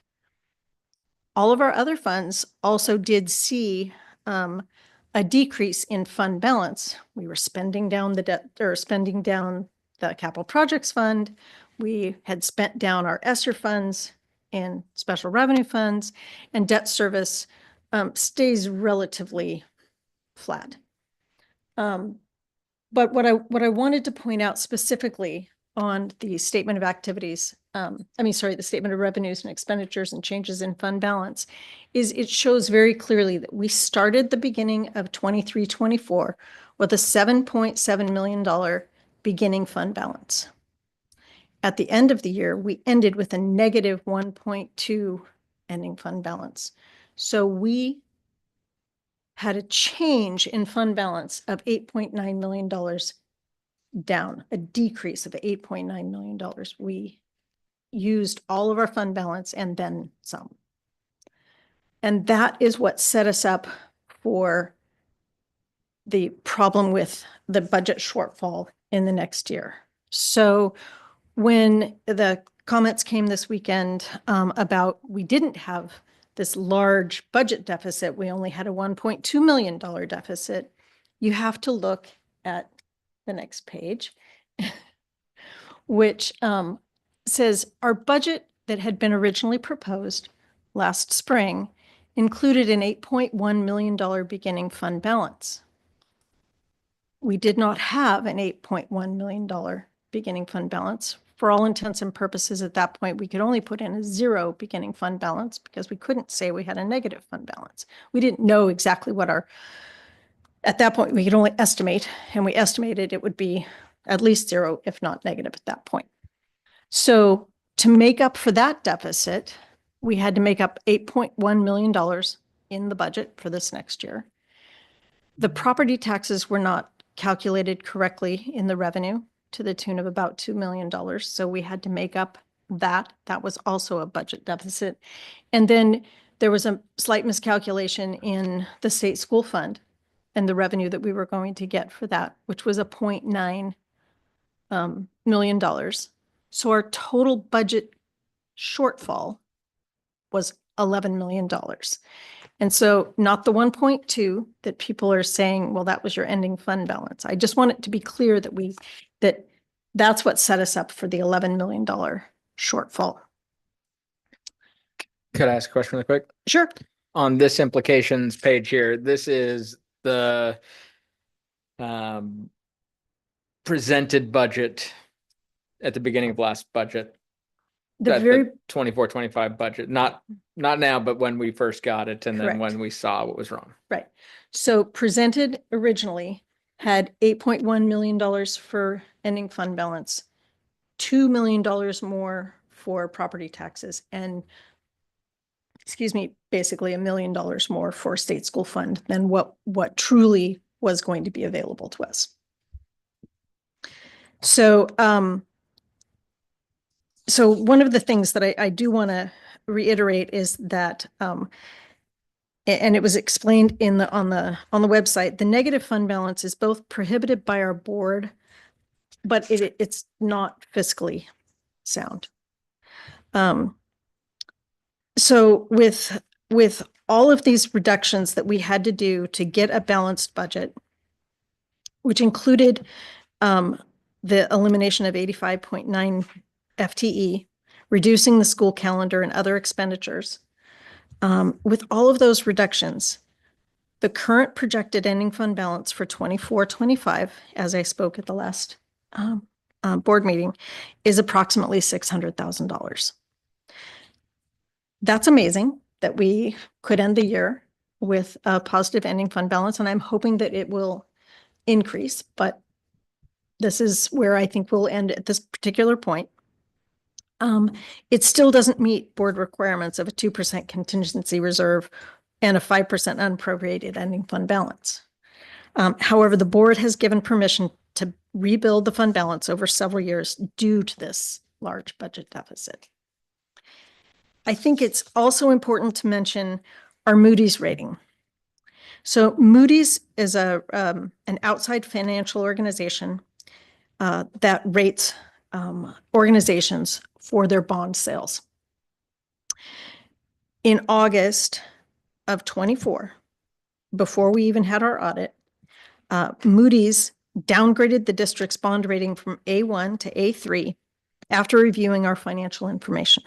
All of our other funds also did see a decrease in fund balance. We were spending down the debt or spending down the capital projects fund. We had spent down our ESSER funds and special revenue funds, and debt service stays relatively flat. But what I wanted to point out specifically on the statement of activities, the statement of revenues and expenditures and changes in fund balance, is it shows very clearly that we started the beginning of 23-24 with a $7.7 million beginning fund balance. At the end of the year, we ended with a negative 1.2 ending fund balance. So we had a change in fund balance of $8.9 million down, a decrease of $8.9 million. We used all of our fund balance and then some. And that is what set us up for the problem with the budget shortfall in the next year. So when the comments came this weekend about we didn't have this large budget deficit, we only had a $1.2 million deficit, you have to look at the next page, which says our budget that had been originally proposed last spring included an $8.1 million beginning fund balance. We did not have an $8.1 million beginning fund balance. For all intents and purposes, at that point, we could only put in a 0 beginning fund balance because we couldn't say we had a negative fund balance. We didn't know exactly what at that point, we could only estimate, and we estimated it would be at least 0, if not negative at that point. So to make up for that deficit, we had to make up $8.1 million in the budget for this next year. The property taxes were not calculated correctly in the revenue to the tune of about $2 million. So we had to make up that. That was also a budget deficit. And then there was a slight miscalculation in the state school fund and the revenue that we were going to get for that, which was a $0.9 million. So our total budget shortfall was $11 million. And so not the 1.2 that people are saying, well, that was your ending fund balance. I just want it to be clear that that's what set us up for the $11 million shortfall. Could I ask a question really quick? Sure. On this implications page here, this is the presented budget at the beginning of last budget. The very 24-25 budget, not now, but when we first got it and then Correct. when we saw what was wrong. right. So presented originally had $8.1 million for ending fund balance, $2 million more for property taxes, and basically $1 million more for state school fund than what truly was going to be available to us. So, so one of the things that I do want to reiterate is that, and it was explained on the website, the negative fund balance is both prohibited by our board, but it's not fiscally sound. So with all of these reductions that we had to do to get a balanced budget, which included the elimination of 85.9 FTE, reducing the school calendar and other expenditures, with all of those reductions, the current projected ending fund balance for 24-25, as I spoke at the last board meeting, is approximately $600,000. That's amazing that we could end the year with a positive ending fund balance, and I'm hoping that it will increase, but this is where I think we'll end at this particular point. It still doesn't meet board requirements of a 2% contingency reserve and a 5% unappropriated ending fund balance. However, the board has given permission to rebuild the fund balance over several years due to this large budget deficit. I think it's also important to mention our Moody's rating. So Moody's is an outside financial organization that rates organizations for their bond sales. In August of 24, before we even had our audit, Moody's downgraded the district's bond rating from A1 to A3 after reviewing our financial information.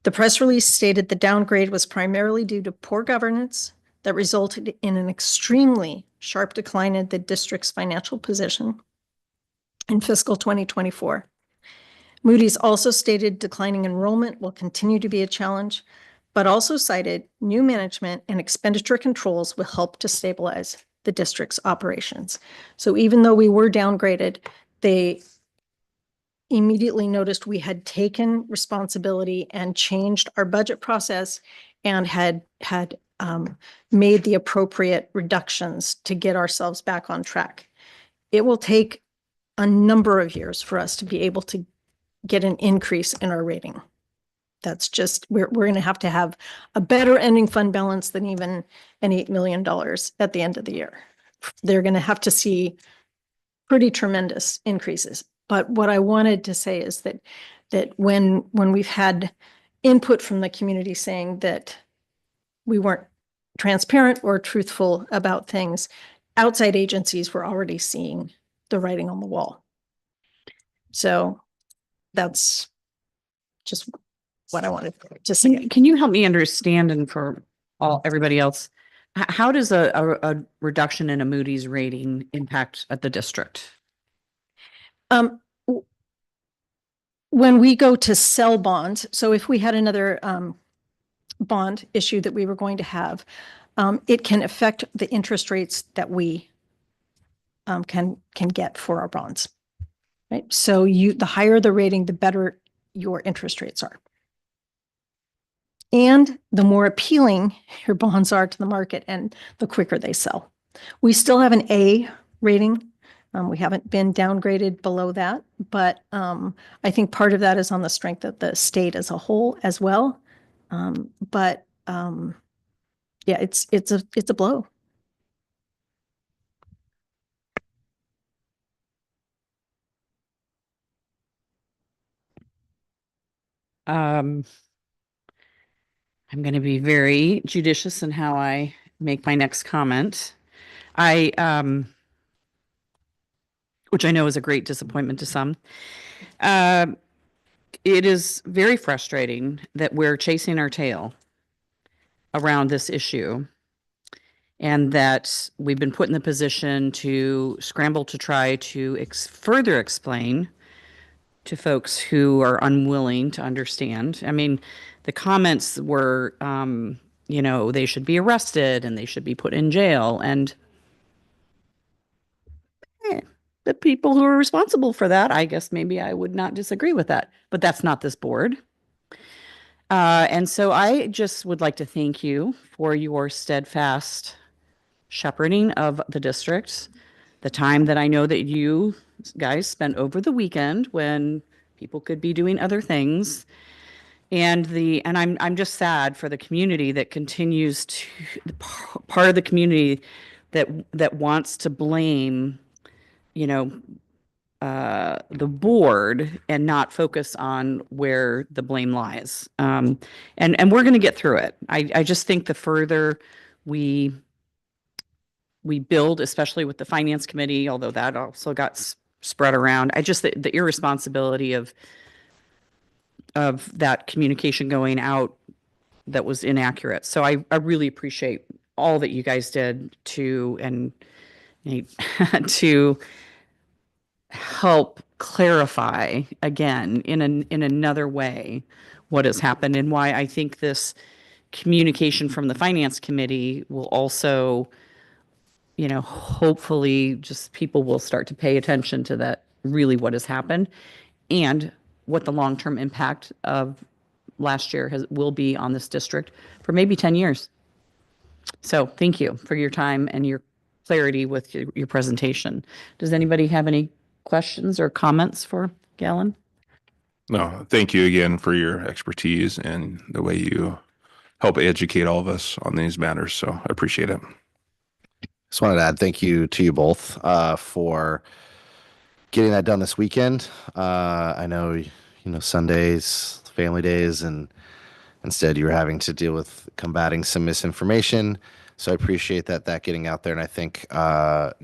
The press release stated the downgrade was primarily due to poor governance that resulted in an extremely sharp decline in the district's financial position in fiscal 2024. Moody's also stated declining enrollment will continue to be a challenge, but also cited new management and expenditure controls will help to stabilize the district's operations. So even though we were downgraded, they immediately noticed we had taken responsibility and changed our budget process and had made the appropriate reductions to get ourselves back on track. It will take a number of years for us to be able to get an increase in our rating. That's just, we're going to have a better ending fund balance than even an $8 million at the end of the year. They're going to have to see pretty tremendous increases. But what I wanted to say is that when we've had input from the community saying that we weren't transparent or truthful about things, outside agencies were already seeing the writing on the wall. So that's just what I wanted to say. Can you help me understand, and for everybody else, how does a reduction in a Moody's rating impact at the district? When we go to sell bonds, so if we had another bond issue that we were going to have, it can affect the interest rates that we can get for our bonds. Right? So the higher the rating, the better your interest rates are. And the more appealing your bonds are to the market and the quicker they sell. We still have an A rating. We haven't been downgraded below that, but I think part of that is on the strength of the state as a whole as well. Yeah, it's a blow. I'm going to be very judicious in how I make my next comment. Which I know is a great disappointment to some. It is very frustrating that we're chasing our tail around this issue and that we've been put in the position to scramble to try to further explain to folks who are unwilling to understand. I mean, the comments were, they should be arrested and they should be put in jail. And the people who are responsible for that, I guess maybe I would not disagree with that, but that's not this board. And so I just would like to thank you for your steadfast shepherding of the district, the time that I know that you guys spent over the weekend when people could be doing other things. And I'm just sad for the community that continues to, part of the community that wants to blame the board and not focus on where the blame lies. And we're going to get through it. I just think the further we build, especially with the finance committee, although that also got spread around, the irresponsibility of that communication going out that was inaccurate. So I really appreciate all that you guys did to help clarify again in another way what has happened and why I think this communication from the finance committee will also, hopefully just people will start to pay attention to that, really what has happened and what the long-term impact of last year will be on this district for maybe 10 years. So thank you for your time and your clarity with your presentation. Does anybody have any questions or comments for Galen? No, thank you again for your expertise and the way you help educate all of us on these matters. So I appreciate it. Just wanted to add thank you to you both for getting that done this weekend. I know, Sundays, family days, and instead you were having to deal with combating some misinformation. So I appreciate that getting out there. And I think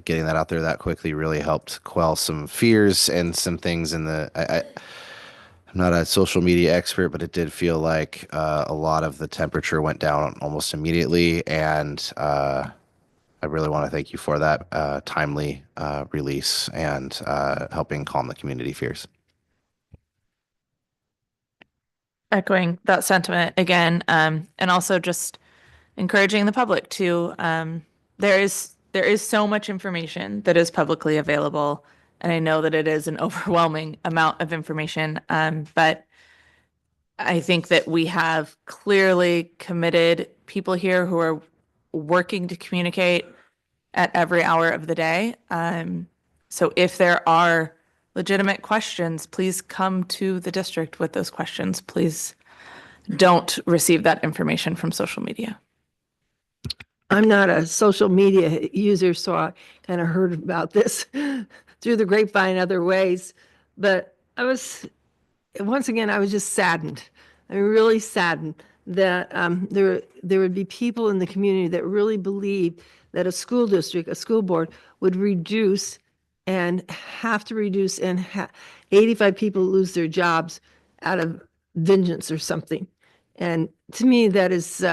getting that out there that quickly really helped quell some fears and some things in I'm not a social media expert, but it did feel like a lot of the temperature went down almost immediately. And I really want to thank you for that timely release and helping calm the community fears. Echoing that sentiment again, and also just encouraging the public to, there is so much information that is publicly available, And I know that it is an overwhelming amount of information, but I think that we have clearly committed people here who are working to communicate at every hour of the day. So if there are legitimate questions, please come to the district with those questions. Please don't receive that information from social media. I'm not a social media user, so I kind of heard about this through the grapevine other ways. But once again, I was just saddened. I mean, really saddened that there would be people in the community that really believe that a school district, a school board would reduce and have to reduce and 85 people lose their jobs out of vengeance or something. And to me, that is,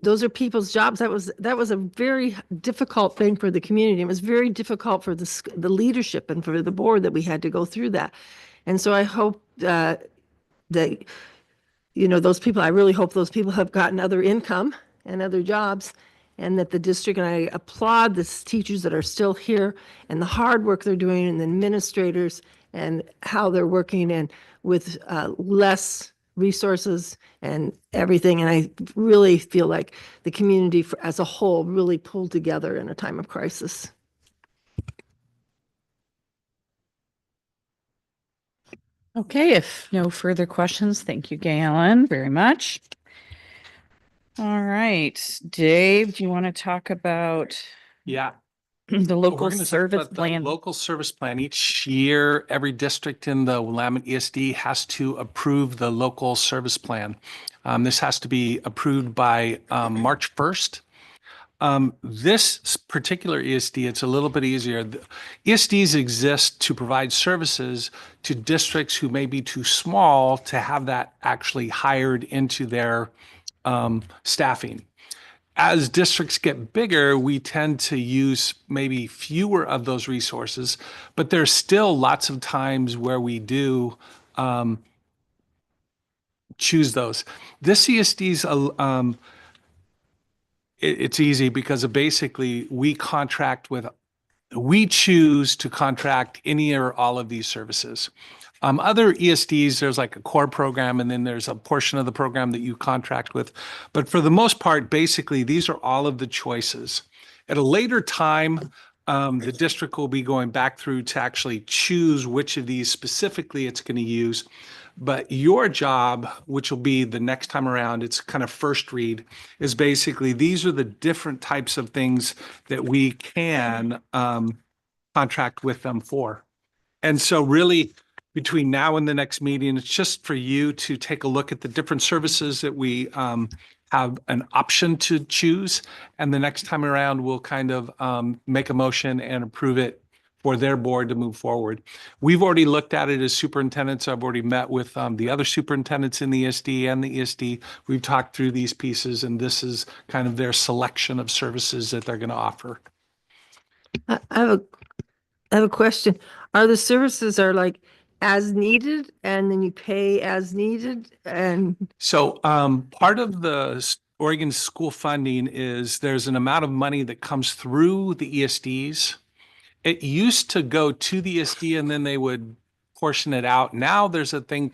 those are people's jobs. That was a very difficult thing for the community. It was very difficult for the leadership and for the board that we had to go through that. And so I hope that, those people, I really hope those people have gotten other income and other jobs, and that the district, and I applaud the teachers that are still here and the hard work they're doing, and the administrators and how they're working, and with less resources and everything. And I really feel like the community as a whole really pulled together in a time of crisis. Okay, if no further questions, thank you, Galen, very much. All right, Dave, do you want to talk about Yeah. the So we're local gonna talk service about the plan? Local service plan. Each year, every district in the Willamette ESD has to approve the local service plan. This has to be approved by March 1st. This particular ESD, it's a little bit easier. The ESDs exist to provide services to districts who may be too small to have that actually hired into their staffing. As districts get bigger, we tend to use maybe fewer of those resources, but there's still lots of times where we do choose those. This ESD's it's easy because basically we choose to contract any or all of these services. Other ESDs, there's like a core program, and then there's a portion of the program that you contract with. But for the most part, basically, these are all of the choices. At a later time, the district will be going back through to actually choose which of these specifically it's going to use. But your job, which will be the next time around, it's kind of first read, is basically these are the different types of things that we can contract with them for. And so really, between now and the next meeting, it's just for you to take a look at the different services that we have an option to choose. And the next time around, we'll kind of make a motion and approve it for their board to move forward. We've already looked at it as superintendents. I've already met with the other superintendents in the ESD and the ESD. We've talked through these pieces, and this is kind of their selection of services that they're going to offer. I have a question. Are the services like as needed, and then you pay as needed? And so part of the Oregon school funding is there's an amount of money that comes through the ESDs. It used to go to the ESD and then they would portion it out. Now there's a thing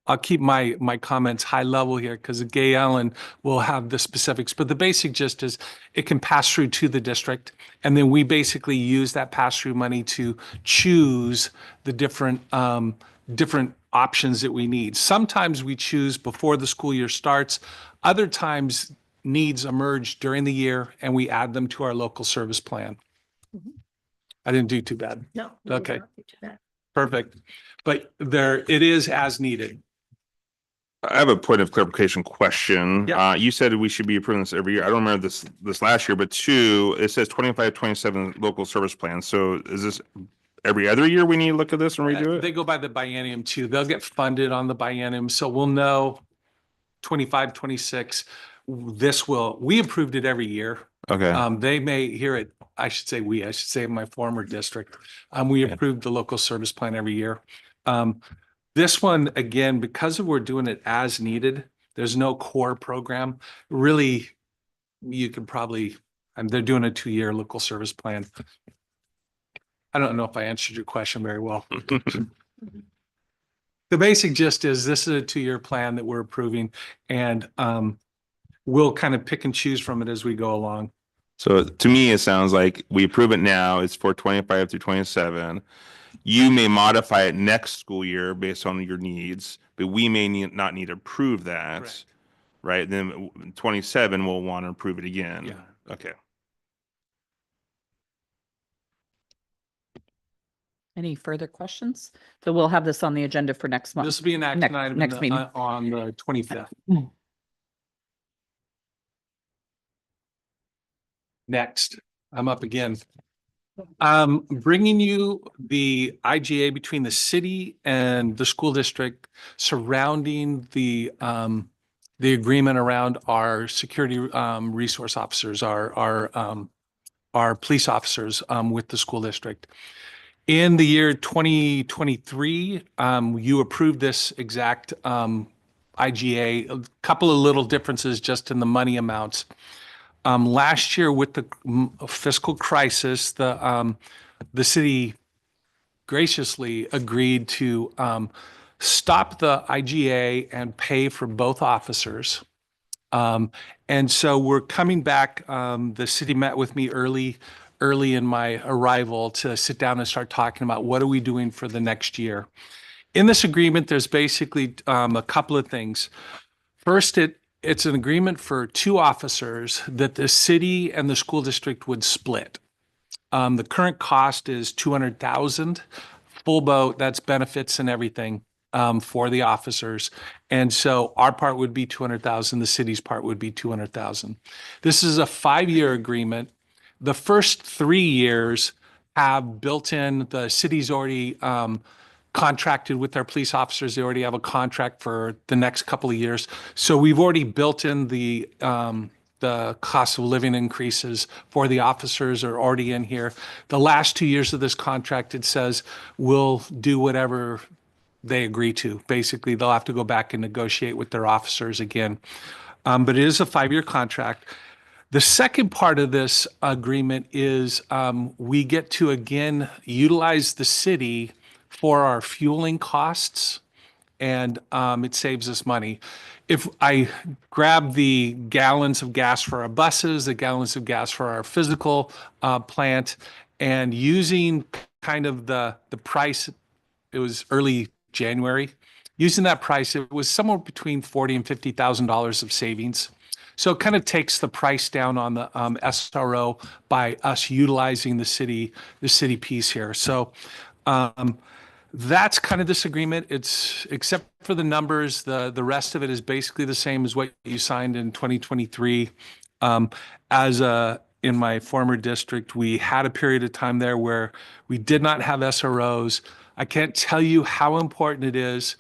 I'll keep my comments high level here because Gay Allen will have the specifics, but the basic gist is it can pass through to the district. And then we basically use that pass through money to choose the different options that we need. Sometimes we choose before the school year starts. Other times needs emerge during the year and we add them to our local service plan. I didn't do too bad. no. Okay. Perfect. But it is as needed. I have a point of clarification question. Yeah. You said we should be approving this every year. I don't remember this last year, but it says 25-27 local service plans. So is this every other year we need to look at this and redo They it? go by the biennium too. They'll get funded on the biennium. So we'll know 25, 26. We approved it every year. Okay. They may hear it. I should say my former district. We approved the local service plan every year. This one, again, because we're doing it as needed, there's no core program. Really, you could probably, And they're doing a 2-year local service plan. I don't know if I answered your question very well. The basic gist is this is a 2-year plan that we're approving, and we'll kind of pick and choose from it as we go along. So to me, it sounds like we approve it now. It's for 25 through 27. You may modify it next school year based on your needs, but we may not need to approve that. Correct. Right? Then 27, we'll want to approve it again. Yeah. Okay. Any further questions? So we'll have this on the agenda for next month. This will be an action item next meeting. on the 25th. Next, I'm up again. Bringing you the IGA between the city and the school district surrounding the agreement around our security resource officers, our police officers with the school district. In the year 2023, you approved this exact IGA, a couple of little differences just in the money amounts. Last year with the fiscal crisis, the city graciously agreed to stop the IGA and pay for both officers. And so we're coming back. The city met with me early in my arrival to sit down and start talking about what are we doing for the next year. In this agreement, there's basically a couple of things. First, it's an agreement for 2 officers that the city and the school district would split. The current cost is $200,000, full boat, that's benefits and everything for the officers. And so our part would be $200,000, the city's part would be $200,000. This is a 5-year agreement. The first 3 years have built in, the city's already contracted with their police officers. They already have a contract for the next couple of years. So we've already built in the cost of living increases for the officers are already in here. The last 2 years of this contract, it says we'll do whatever they agree to. Basically, they'll have to go back and negotiate with their officers again. But it is a 5-year contract. The second part of this agreement is we get to again utilize the city for our fueling costs, and it saves us money. If I grab the gallons of gas for our buses, the gallons of gas for our physical plant, and using kind of the price, it was early January, using that price, it was somewhere between $40,000 and $50,000 of savings. So it kind of takes the price down on the SRO by us utilizing the city piece here. So that's kind of this agreement. It's, except for the numbers, the rest of it is basically the same as what you signed in 2023. In my former district, we had a period of time there where we did not have SROs. I can't tell you how important it is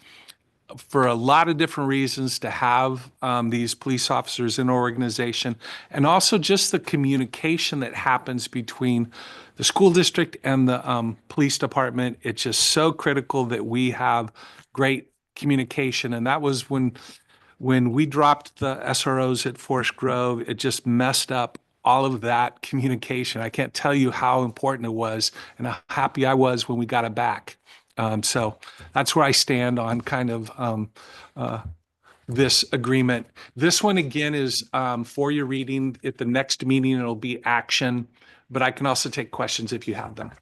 for a lot of different reasons to have these police officers in our organization, and also just the communication that happens between the school district and the police department. It's just so critical that we have great communication. And that was when we dropped the SROs at Forest Grove, it just messed up all of that communication. I can't tell you how important it was and how happy I was when we got it back. So that's where I stand on kind of this agreement. This one again is for your reading. At the next meeting, it'll be action, but I can also take questions if you have them.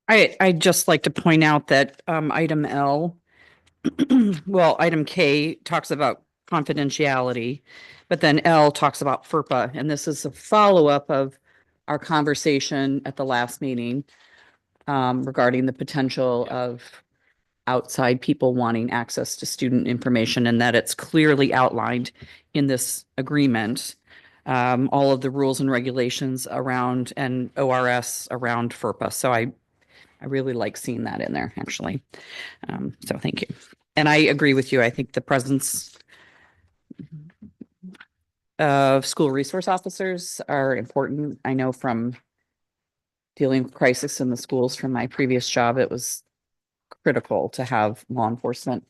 I'd just like to point out that item L, well, item K talks about confidentiality, but then L talks about FERPA, and this is a follow-up of our conversation at the last meeting regarding the potential of outside people wanting access to student information, and that it's clearly outlined in this agreement, all of the rules and regulations around and ORS around FERPA. So I really like seeing that in there, actually. So thank you. And I agree with you. I think the presence of school resource officers are important. I know from dealing with crisis in the schools from my previous job, it was critical to have law enforcement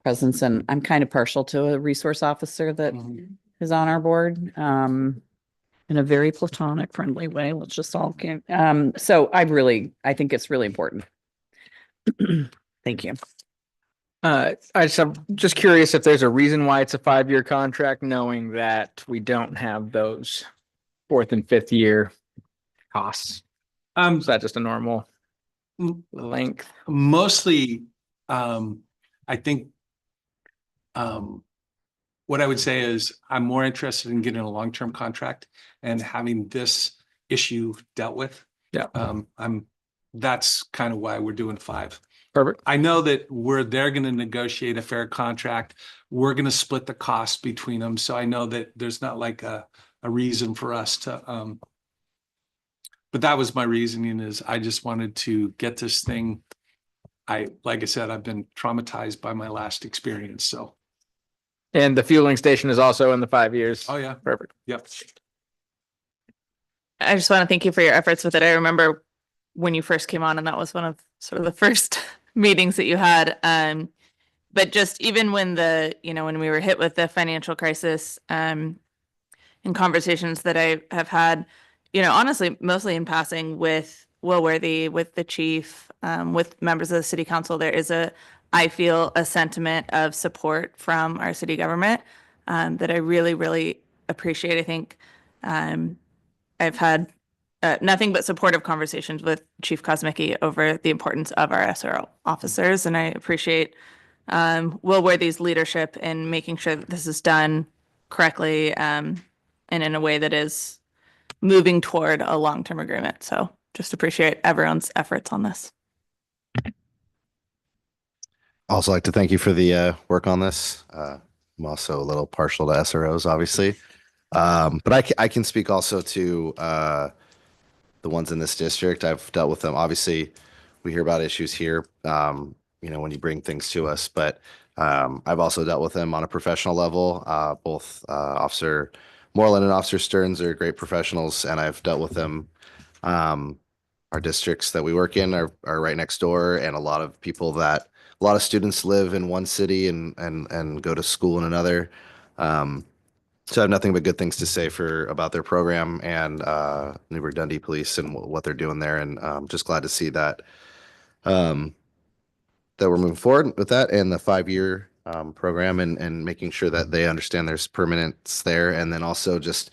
presence, and I'm kind of partial to a resource officer that is on our board, in a very platonic, friendly way. Let's just all can, so I think it's really important. Thank you. I'm just curious if there's a reason why it's a 5-year contract, knowing that we don't have those 4th and 5th year costs. Is that just a normal length? Mostly, I think, what I would say is I'm more interested in getting a long-term contract and having this issue dealt with. Yeah. That's kind of why we're doing 5. Perfect. I know that they're going to negotiate a fair contract. We're going to split the cost between them. So I know that there's not like a reason for us to, but that was my reasoning, is I just wanted to get this thing. Like I said, I've been traumatized by my last experience. So. And the fueling station is also in the 5 years. Oh, yeah. Perfect. Yep. I just want to thank you for your efforts with it. I remember when you first came on, and that was one of sort of the first meetings that you had. But just even when when we were hit with the financial crisis, in conversations that I have had, honestly, mostly in passing with Will Worthy, with the chief, with members of the city council, there is I feel a sentiment of support from our city government, that I really, really appreciate. I think, I've had nothing but supportive conversations with Chief Kosmicki over the importance of our SRO officers, and I appreciate Will Worthy's leadership in making sure that this is done correctly, and in a way that is moving toward a long-term agreement. So just appreciate everyone's efforts on this. Also like to thank you for the work on this. I'm also a little partial to SROs, obviously. But I can speak also to the ones in this district. I've dealt with them. Obviously, we hear about issues here, when you bring things to us, but I've also dealt with them on a professional level. Both Officer Moreland and Officer Stearns are great professionals, and I've dealt with them. Our districts that we work in are right next door, and a lot of students live in one city and go to school in another. So I have nothing but good things to say about their program and Newburgh Dundee Police and what they're doing there. And just glad to see that that we're moving forward with that and the 5-year program and making sure that they understand there's permanence there. And then also just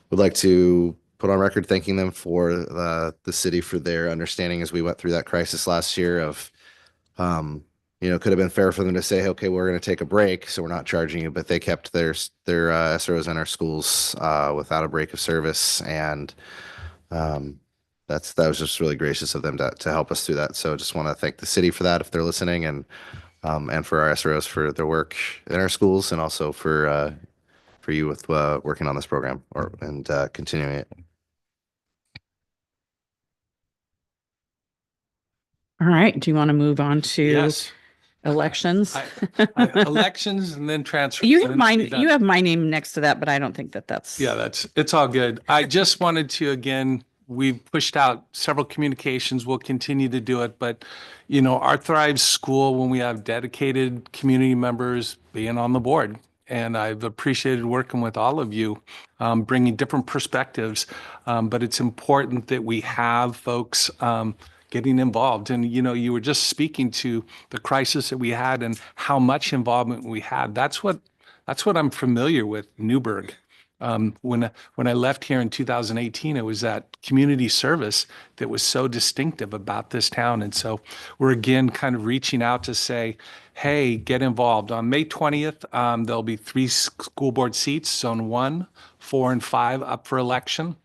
would like to put on record thanking them for the city for their understanding as we went through that crisis last year of could have been fair for them to say, okay, we're going to take a break, so we're not charging you, but they kept their SROs in our schools without a break of service, and that was just really gracious of them to help us through that. So just want to thank the city for that if they're listening, and for our SROs for their work in our schools, and also for you with working on this program and continuing it. All right. Do you want to move on to Yes. elections? Elections and then transfers. You have my name next to that, but I don't think that's. Yeah, it's all good. I just wanted to, again, we've pushed out several communications. We'll continue to do it, but our Thrive School, when we have dedicated community members being on the board, and I've appreciated working with all of you, bringing different perspectives. But it's important that we have folks getting involved. And, you were just speaking to the crisis that we had and how much involvement we had. That's what I'm familiar with Newburgh. When I left here in 2018, it was that community service that was so distinctive about this town. And so we're again kind of reaching out to say, hey, get involved. On May 20th, there'll be 3 school board seats, Zone 1, 4, and 5 up for election.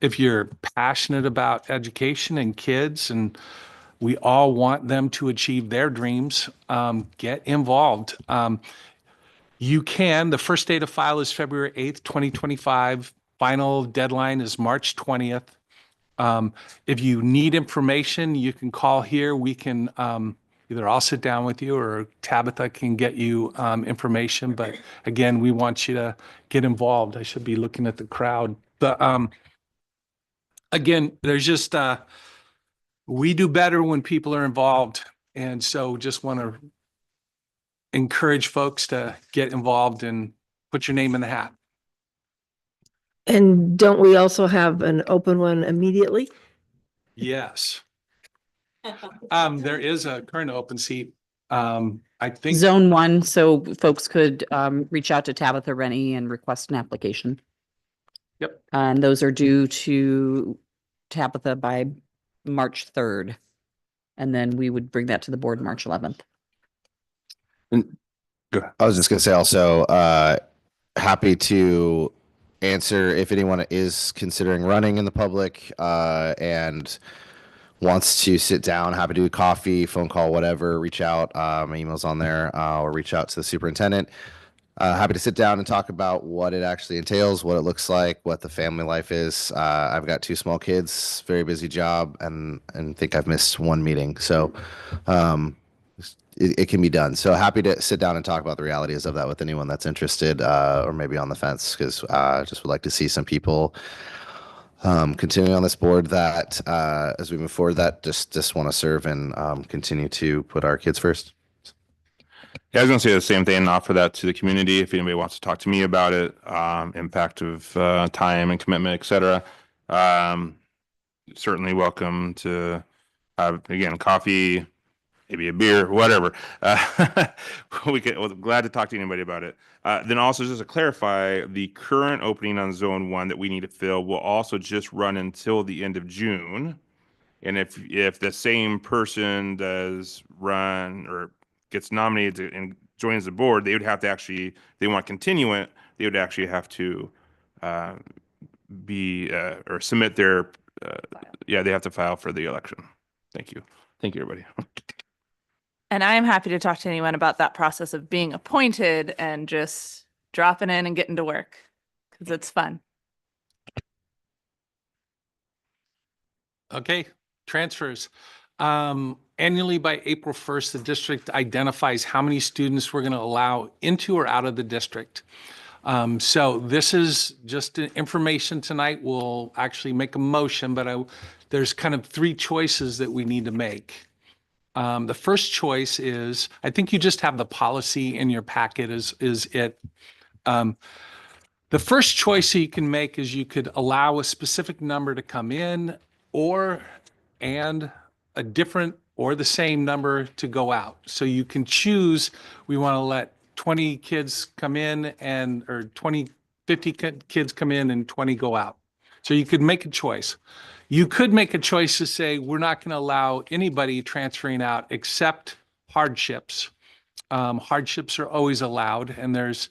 If you're passionate about education and kids, and we all want them to achieve their dreams, get involved. The first day to file is February 8th, 2025. Final deadline is March 20th. If you need information, you can call here. We can, either I'll sit down with you or Tabitha can get you information. But again, we want you to get involved. I should be looking at the crowd. But again, there's just, we do better when people are involved. And so just want to encourage folks to get involved and put your name in the hat. And don't we also have an open one immediately? Yes. There is a current open seat. I think. Zone 1, so folks could reach out to Tabitha Rennie and request an application. Yep. And those are due to Tabitha by March 3rd. And then we would bring that to the board March 11th. I was just gonna say also, happy to answer if anyone is considering running in the public, and wants to sit down, happy to do coffee, phone call, whatever, reach out, my email's on there, or reach out to the superintendent. Happy to sit down and talk about what it actually entails, what it looks like, what the family life is. I've got 2 small kids, very busy job, and think I've missed 1 meeting. So, it can be done. So happy to sit down and talk about the realities of that with anyone that's interested, or maybe on the fence, because just would like to see some people continuing on this board that, as we move forward, that just want to serve and continue to put our kids first. Yeah, I was gonna say the same thing and offer that to the community. If anybody wants to talk to me about it, impact of time and commitment, et cetera. Certainly welcome to have, again, coffee, maybe a beer, whatever. We're glad to talk to anybody about it. Then also just to clarify, the current opening on Zone 1 that we need to fill will also just run until the end of June. And if the same person does run or gets nominated and joins the board, they would have to actually, if they want to continue it, they would actually have to or submit their, they have to file for the election. Thank you. Thank you, everybody. And I am happy to talk to anyone about that process of being appointed and just dropping in and getting to work, because it's fun. Okay, transfers. Annually by April 1st, the district identifies how many students we're going to allow into or out of the district. So this is just information tonight. We'll actually make a motion, but there's kind of 3 choices that we need to make. The first choice is, I think you just have the policy in your packet is it. The first choice you can make is you could allow a specific number to come in and a different or the same number to go out. So you can choose, we want to let 20 kids come in or 50 kids come in and 20 go out. So you could make a choice. You could make a choice to say, we're not going to allow anybody transferring out except hardships. Hardships are always allowed, and there's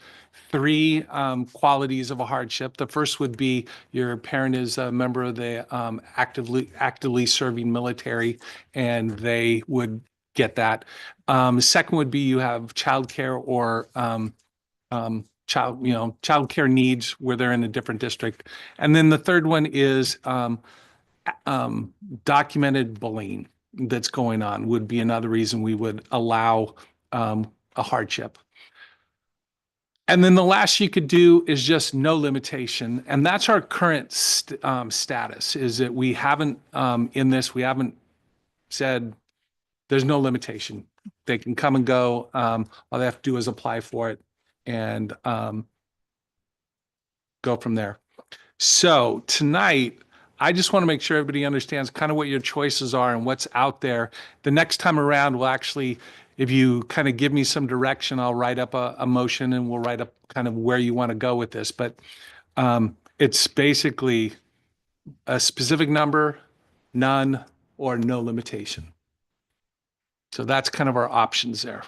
3 qualities of a hardship. The first would be your parent is a member of the actively serving military, and they would get that. Second would be you have childcare or childcare needs where they're in a different district. And then the third one is documented bullying that's going on would be another reason we would allow a hardship. And then the last you could do is just no limitation. And that's our current status, is that we haven't, we haven't said there's no limitation. They can come and go. All they have to do is apply for it and go from there. So tonight, I just want to make sure everybody understands kind of what your choices are and what's out there. The next time around, we'll actually, if you kind of give me some direction, I'll write up a motion and we'll write up kind of where you want to go with this. But it's basically a specific number, none, or no limitation. So that's kind of our options there.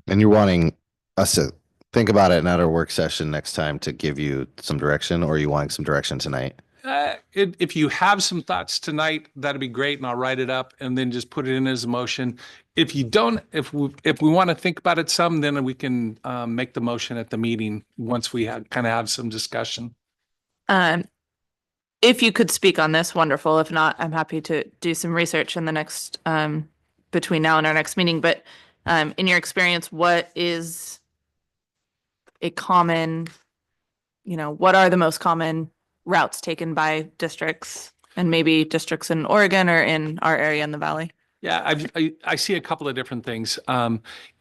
And you're wanting us to think about it in our work session next time to give you some direction, or are you wanting some direction tonight? If you have some thoughts tonight, that'd be great, and I'll write it up and then just put it in as a motion. If you don't, if we want to think about it some, then we can make the motion at the meeting once we kind of have some discussion. If you could speak on this, wonderful. If not, I'm happy to do some research in the next between now and our next meeting. But in your experience, what is a common, what are the most common routes taken by districts, and maybe districts in Oregon or in our area in the Valley? Yeah, I see a couple of different things.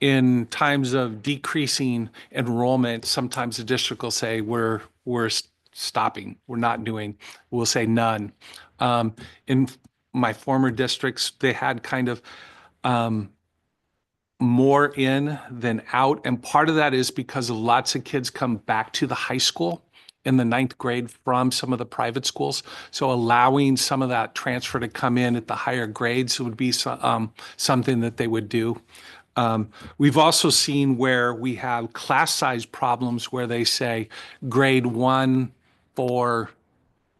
In times of decreasing enrollment, sometimes the district will say, we're stopping, we're not doing, we'll say none. In my former districts, they had kind of more in than out. And part of that is because lots of kids come back to the high school in the 9th grade from some of the private schools. So allowing some of that transfer to come in at the higher grades would be something that they would do. We've also seen where we have class size problems where they say grade 1, 4,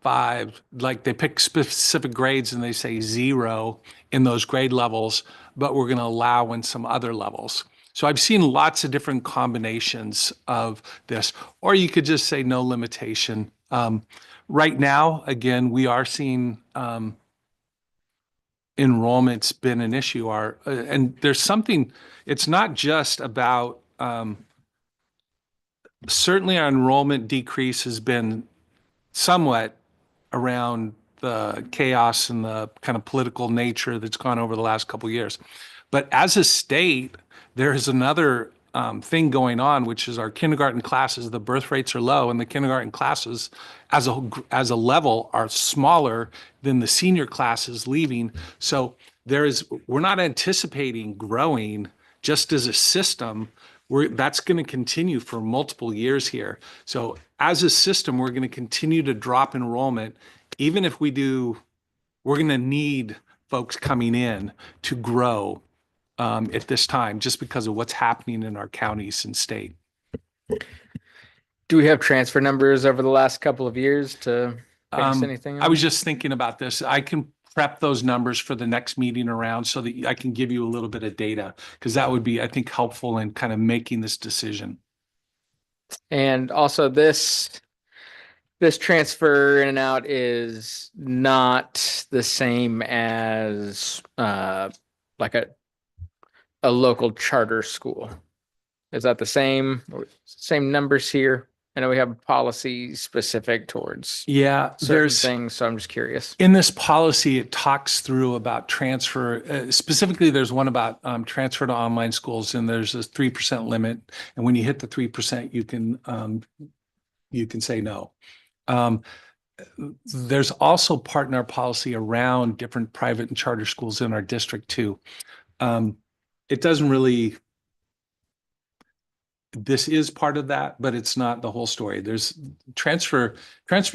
5, like they pick specific grades and they say 0 in those grade levels, but we're going to allow in some other levels. So I've seen lots of different combinations of this, or you could just say no limitation. Right now, again, we are seeing enrollment's been an issue. And there's something, it's not just about, certainly our enrollment decrease has been somewhat around the chaos and the kind of political nature that's gone over the last couple of years. But as a state, there is another thing going on, which is our kindergarten classes, the birth rates are low, and the kindergarten classes as a level are smaller than the senior classes leaving. So we're not anticipating growing just as a system. That's going to continue for multiple years here. So as a system, we're going to continue to drop enrollment. Even if we do, we're going to need folks coming in to grow at this time, just because of what's happening in our counties and state. Do we have transfer numbers over the last couple of years to fix anything? I was just thinking about this. I can prep those numbers for the next meeting around so that I can give you a little bit of data, because that would be, I think, helpful in kind of making this decision. And also this transfer in and out is not the same as like a local charter school. Is that the same numbers here? I know we have a policy specific towards certain things, so I'm just curious. In this policy, it talks through about transfer. Specifically, there's one about transfer to online schools, and there's a 3% limit. And when you hit the 3%, you can say no. There's also part in our policy around different private and charter schools in our district too. It doesn't really. This is part of that, but it's not the whole story. There's transfer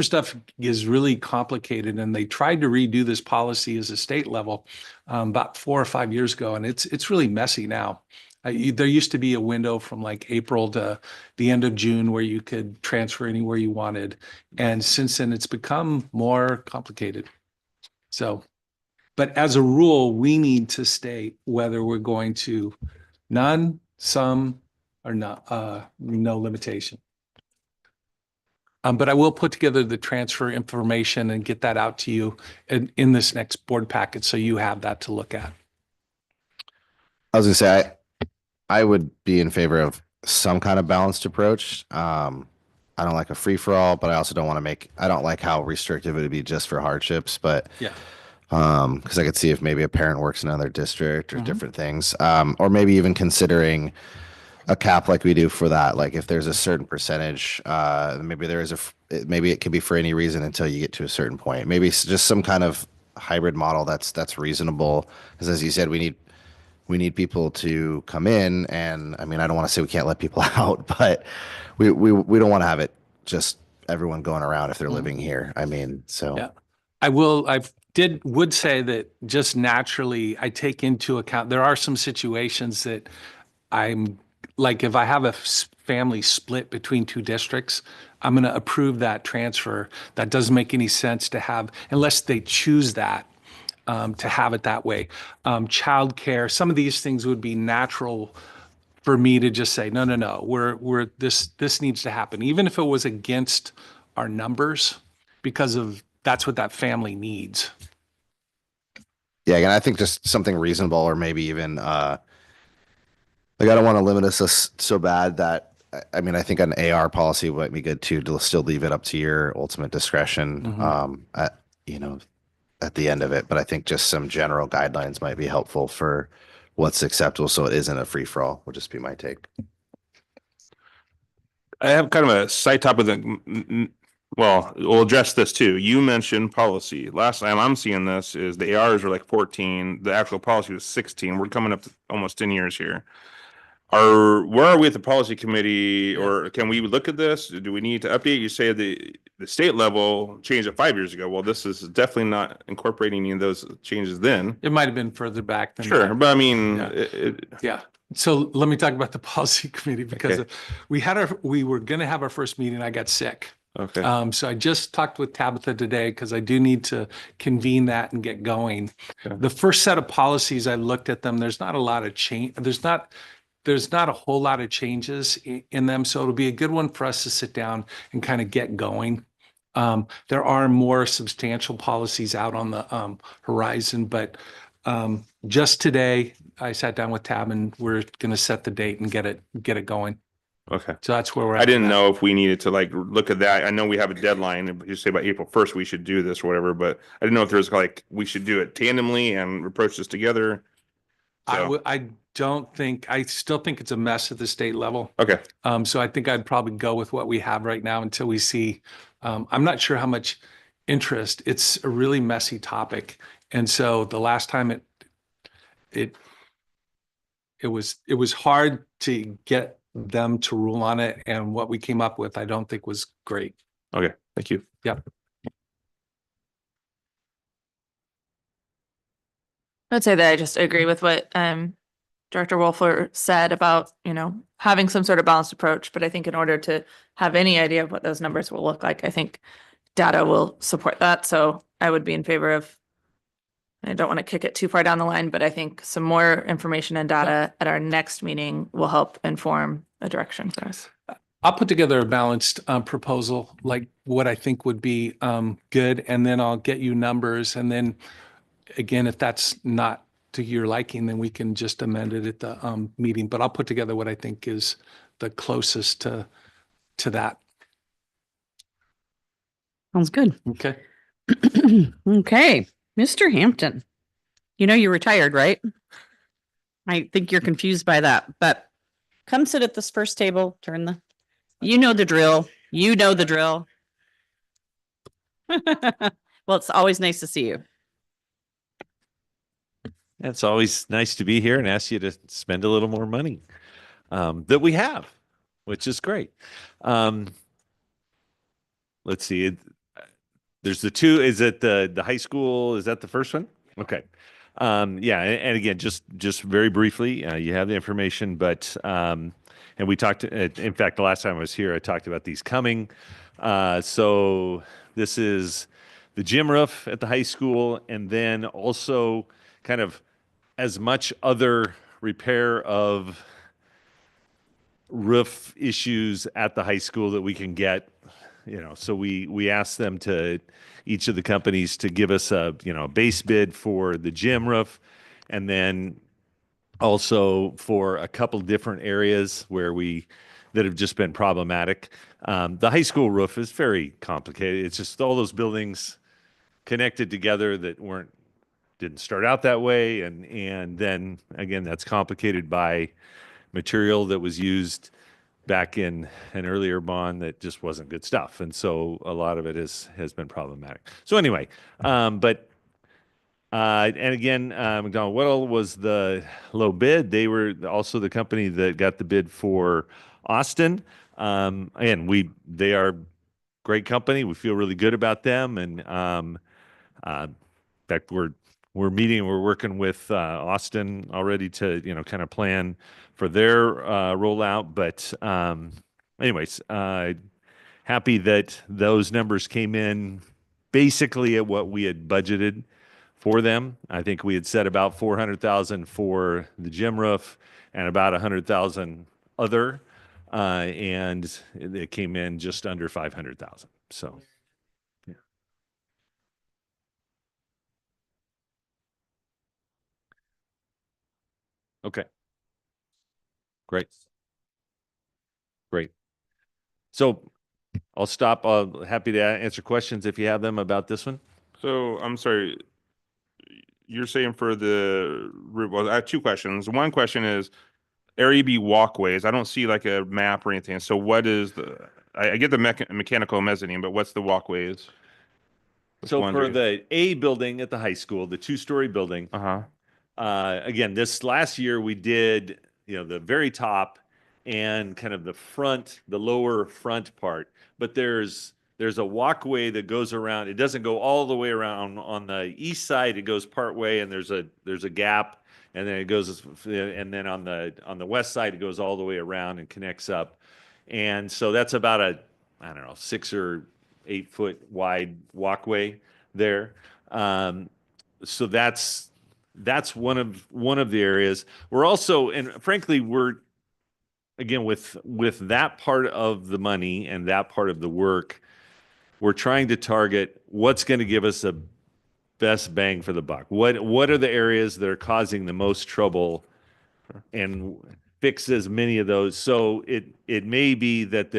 stuff is really complicated, and they tried to redo this policy as a state level about 4 or 5 years ago, and it's really messy now. There used to be a window from like April to the end of June where you could transfer anywhere you wanted, and since then it's become more complicated. So, but as a rule, we need to state whether we're going to none, some, or not, no limitation. But I will put together the transfer information and get that out to you in this next board packet, so you have that to look at. I was gonna say, I would be in favor of some kind of balanced approach. I don't like a free for all, but I also don't want to I don't like how restrictive it would be just for hardships, but yeah. Because I could see if maybe a parent works in another district or different things, or maybe even considering a cap like we do for that. Like if there's a certain percentage, maybe there is maybe it could be for any reason until you get to a certain point. Maybe it's just some kind of hybrid model that's reasonable. Because as you said, we need people to come in, and I mean, I don't want to say we can't let people out, but we don't want to have it just everyone going around if they're living here. I mean, so yeah, would say that just naturally I take into account, there are some situations that I'm like, if I have a family split between 2 districts, I'm going to approve that transfer. That doesn't make any sense to have, unless they choose that, to have it that way. Childcare, some of these things would be natural for me to just say, no, this needs to happen, even if it was against our numbers, because that's what that family needs. Yeah, and I think just something reasonable, or maybe even like I don't want to limit us so bad that, I mean, I think an AR policy might be good too, to still leave it up to your ultimate discretion. You know, at the end of it, but I think just some general guidelines might be helpful for what's acceptable, so it isn't a free-for-all, would just be my take. I have kind of a side topic that, well, we'll address this too. You mentioned policy. Last time I'm seeing this is the ARs are like 14. The actual policy was 16. We're coming up to almost 10 years here. Where are we at the policy committee, or can we look at this? Do we need to update? You say the state level changed it 5 years ago. Well, this is definitely not incorporating any of those changes then. It might have been further back than Sure, that. but I mean, Yeah. Yeah. So let me talk about the policy committee because Okay. we were going to have our first meeting. I got sick. okay. So I just talked with Tabitha today because I do need to convene that and get going. Okay. The first set of policies, I looked at them. There's not a lot of change. There's not a whole lot of changes in them. So it'll be a good one for us to sit down and kind of get going. There are more substantial policies out on the horizon, but just today I sat down with Tab and we're going to set the date and get it going. Okay. So that's where we're at. I didn't with that. know if we needed to like look at that. I know we have a deadline. You say by April 1st, we should do this or whatever, but I didn't know if there's like, we should do it tandemly and approach this together. So, I still think it's a mess at the state level. okay. So I think I'd probably go with what we have right now until we see, I'm not sure how much interest. It's a really messy topic. And so the last time it was hard to get them to rule on it. And what we came up with, I don't think was great. Okay. Thank you. I'd say that I just agree with what Director Wolfer said about, having some sort of balanced approach. But I think in order to have any idea of what those numbers will look like, I think data will support that. So I would be in favor of, I don't want to kick it too far down the line, but I think some more information and data at our next meeting will help inform a direction for us. I'll put together a balanced proposal, like what I think would be good, and then I'll get you numbers. And then again, if that's not to your liking, then we can just amend it at the meeting. But I'll put together what I think is the closest to that. Sounds good. Okay. Okay, Mr. Hampton, you retired, right? I think you're confused by that, but come sit at this first table, you know the drill. You know the drill. Well, it's always nice to see you. It's always nice to be here and ask you to spend a little more money that we have, which is great. Let's see. There's the two. Is it the high school? Is that the first one? Okay. Yeah. And again, just very briefly, you have the information, but and we talked. In fact, the last time I was here, I talked about these coming. So this is the gym roof at the high school, and then also kind of as much other repair of roof issues at the high school that we can get, so we asked them each of the companies to give us a base bid for the gym roof, and then also for a couple different areas that have just been problematic. The high school roof is very complicated. It's just all those buildings connected together that didn't start out that way. And then again, that's complicated by material that was used back in an earlier bond that just wasn't good stuff. And so a lot of it has been problematic. So anyway, and again, McDonald Whittle was the low bid. They were also the company that got the bid for Austin. Again, they are great company. We feel really good about them. And in fact, we're working with Austin already to, kind of plan for their rollout. But anyways, happy that those numbers came in basically at what we had budgeted for them. I think we had set about 400,000 for the gym roof and about 100,000 other, and it came in just under 500,000. So. Okay. Great. So I'll stop. Happy to answer questions if you have them about this one. So I'm sorry, you're saying for well, I have two questions. One question is Area B walkways. I don't see like a map or anything. So what is I get the mechanical mezzanine, but what's the walkways? Just So for wondering. the A building at the high school, the two-story building, Uh-huh. again, this last year we did, the very top and kind of the lower front part. But there's a walkway that goes around. It doesn't go all the way around on the east side. It goes part way, and there's a gap, and then it goes, and then on the west side it goes all the way around and connects up. And so that's about I don't know, 6 or 8 foot wide walkway there. So that's one of the areas. We're also, and frankly, again, with that part of the money and that part of the work, we're trying to target what's going to give us the best bang for the buck. What are the areas that are causing the most trouble, and fix as many of those. So it may be that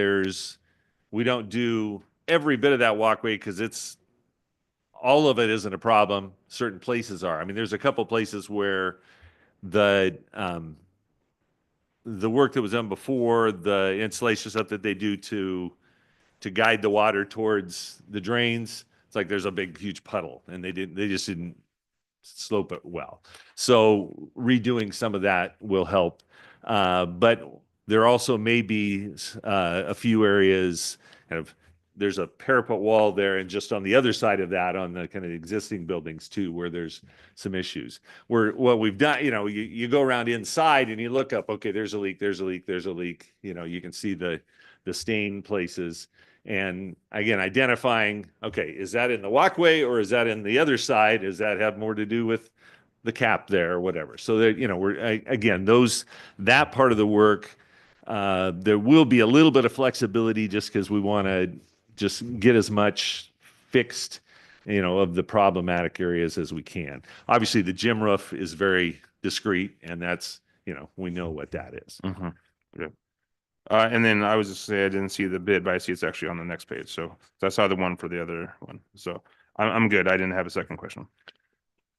we don't do every bit of that walkway because all of it isn't a problem. Certain places are. I mean, there's a couple places where the work that was done before, the installation stuff that they do to guide the water towards the drains, it's like there's a big, huge puddle, and they just didn't slope it well. So redoing some of that will help. But there also may be a few areas, there's a parapet wall there, and just on the other side of that, on the kind of existing buildings too, where there's some issues. What we've done, you go around inside and you look up, okay, there's a leak, there's a leak, there's a leak. You can see the stain places. And again, identifying, okay, is that in the walkway or is that in the other side? Does that have more to do with the cap there or whatever? So that, again, that part of the work, there will be a little bit of flexibility just because we want to just get as much fixed, of the problematic areas as we can. Obviously, the gym roof is very discreet, and that's, we know what that is. Mm-hmm. Yeah. And then I was just saying I didn't see the bid, but I see it's actually on the next page. So I saw the one for the other one. So I'm good. I didn't have a second question.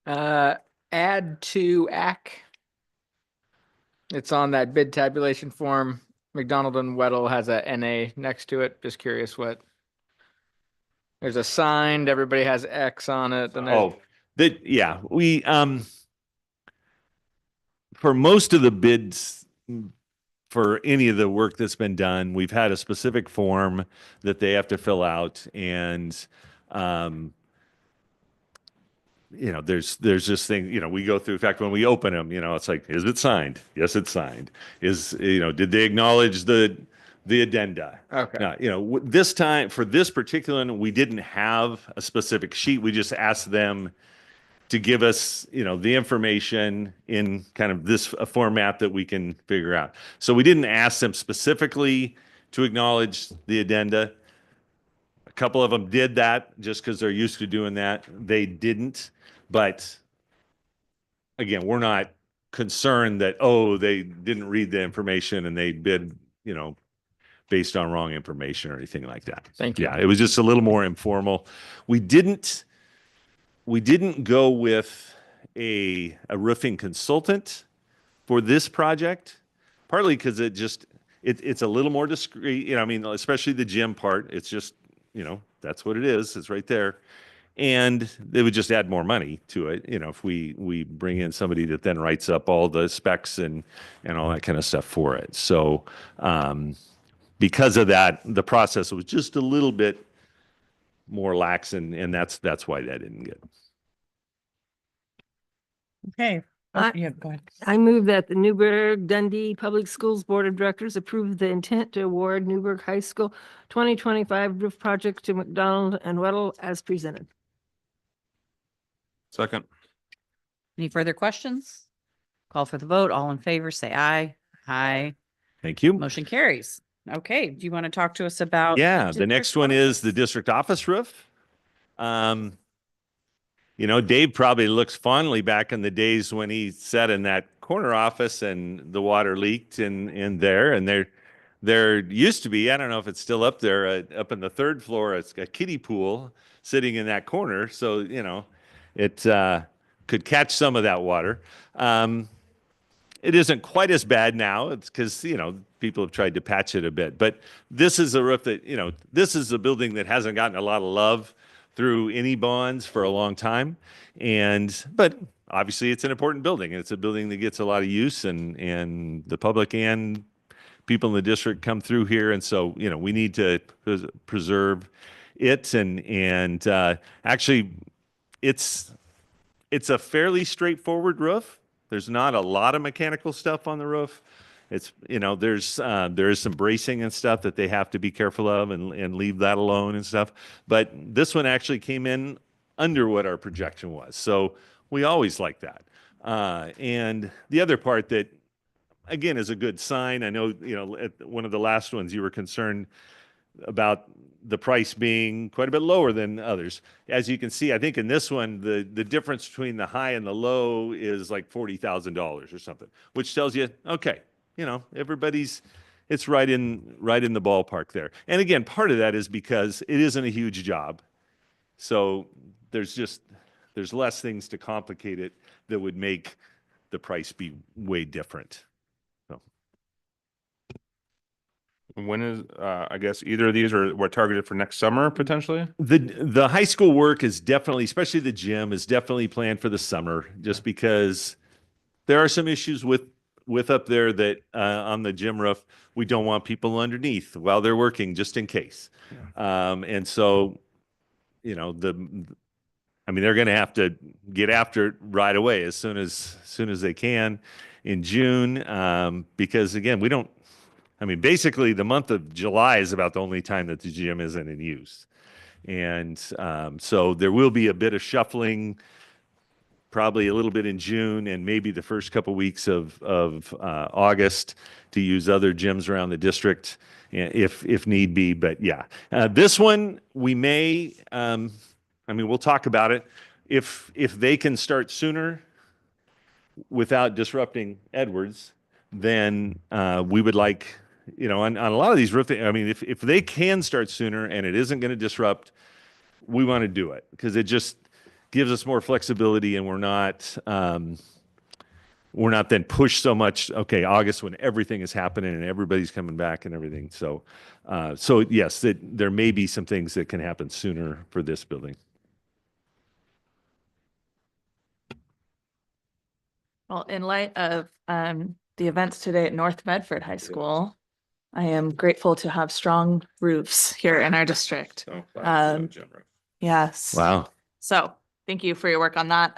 Add to AC. It's on that bid tabulation form. McDonald and Weddle has a NA next to it. Just curious what. There's a signed, everybody has X on it. And Yeah, we, for most of the bids, for any of the work that's been done, we've had a specific form that they have to fill out, and there's just things, we go through. In fact, when we open them, it's like, is it signed? Yes, it's signed. Did they acknowledge the addenda? Okay. Now, this time for this particular one, we didn't have a specific sheet. We just asked them to give us, the information in kind of a format that we can figure out. So we didn't ask them specifically to acknowledge the addenda. A couple of them did that just because they're used to doing that. They didn't. But again, we're not concerned that, they didn't read the information and they bid, based on wrong information or anything like that. Thank you. Yeah, it was just a little more informal. We didn't go with a roofing consultant for this project, partly because it's a little more discreet, especially the gym part. It's just, that's what it is. It's right there. And they would just add more money to it, if we bring in somebody that then writes up all the specs and all that kind of stuff for it. So because of that, the process was just a little bit more lax, and that's why that didn't get. Okay. Yeah, go ahead. I move that the Newburgh Dundee Public Schools Board of Directors approve the intent to award Newburgh High School 2025 roof project to McDonald and Weddle as presented. Second. Any further questions? Call for the vote. All in favor, say aye. Aye. Thank you. Motion carries. Okay. Do you want to talk to us about? Yeah, the district next one is the office? district office roof. Dave probably looks fondly back in the days when he sat in that corner office and the water leaked in there. And there used to be, I don't know if it's still up there, up in the third floor, it's a kiddie pool sitting in that corner. So, it could catch some of that water. It isn't quite as bad now. It's because, people have tried to patch it a bit. But this is a roof that, this is a building that hasn't gotten a lot of love through any bonds for a long time. But obviously it's an important building. It's a building that gets a lot of use, and the public and people in the district come through here. And so, we need to preserve it. And actually, it's a fairly straightforward roof. There's not a lot of mechanical stuff on the roof. It's, there is some bracing and stuff that they have to be careful of and leave that alone and stuff. But this one actually came in under what our projection was. So we always like that. And the other part that, again, is a good sign. I know, at one of the last ones you were concerned about the price being quite a bit lower than others. As you can see, I think in this one, the difference between the high and the low is like $40,000 or something, which tells you, okay, it's right in the ballpark there. And again, part of that is because it isn't a huge job. So there's less things to complicate it that would make the price be way different. When is, I guess either of these were targeted for next summer potentially? The high school work is definitely, especially the gym, is definitely planned for the summer, just because there are some issues with up there that on the gym roof, we don't want people underneath while they're working, just in case. Yeah. And so, they're going to have to get after it right away as soon as they can in June, because again, basically the month of July is about the only time that the gym isn't in use. And so there will be a bit of shuffling, probably a little bit in June and maybe the first couple weeks of August to use other gyms around the district if need be. But yeah, this one we may, we'll talk about it. If they can start sooner without disrupting Edwards, then we would like, on a lot of these roof, if they can start sooner and it isn't going to disrupt, we want to do it because it just gives us more flexibility, and we're not then pushed so much. Okay, August when everything is happening and everybody's coming back and everything. So yes, there may be some things that can happen sooner for this building. Well, in light of the events today at North Medford High School, I am grateful to have strong roofs here in our district. Yes. Wow. So thank you for your work on that,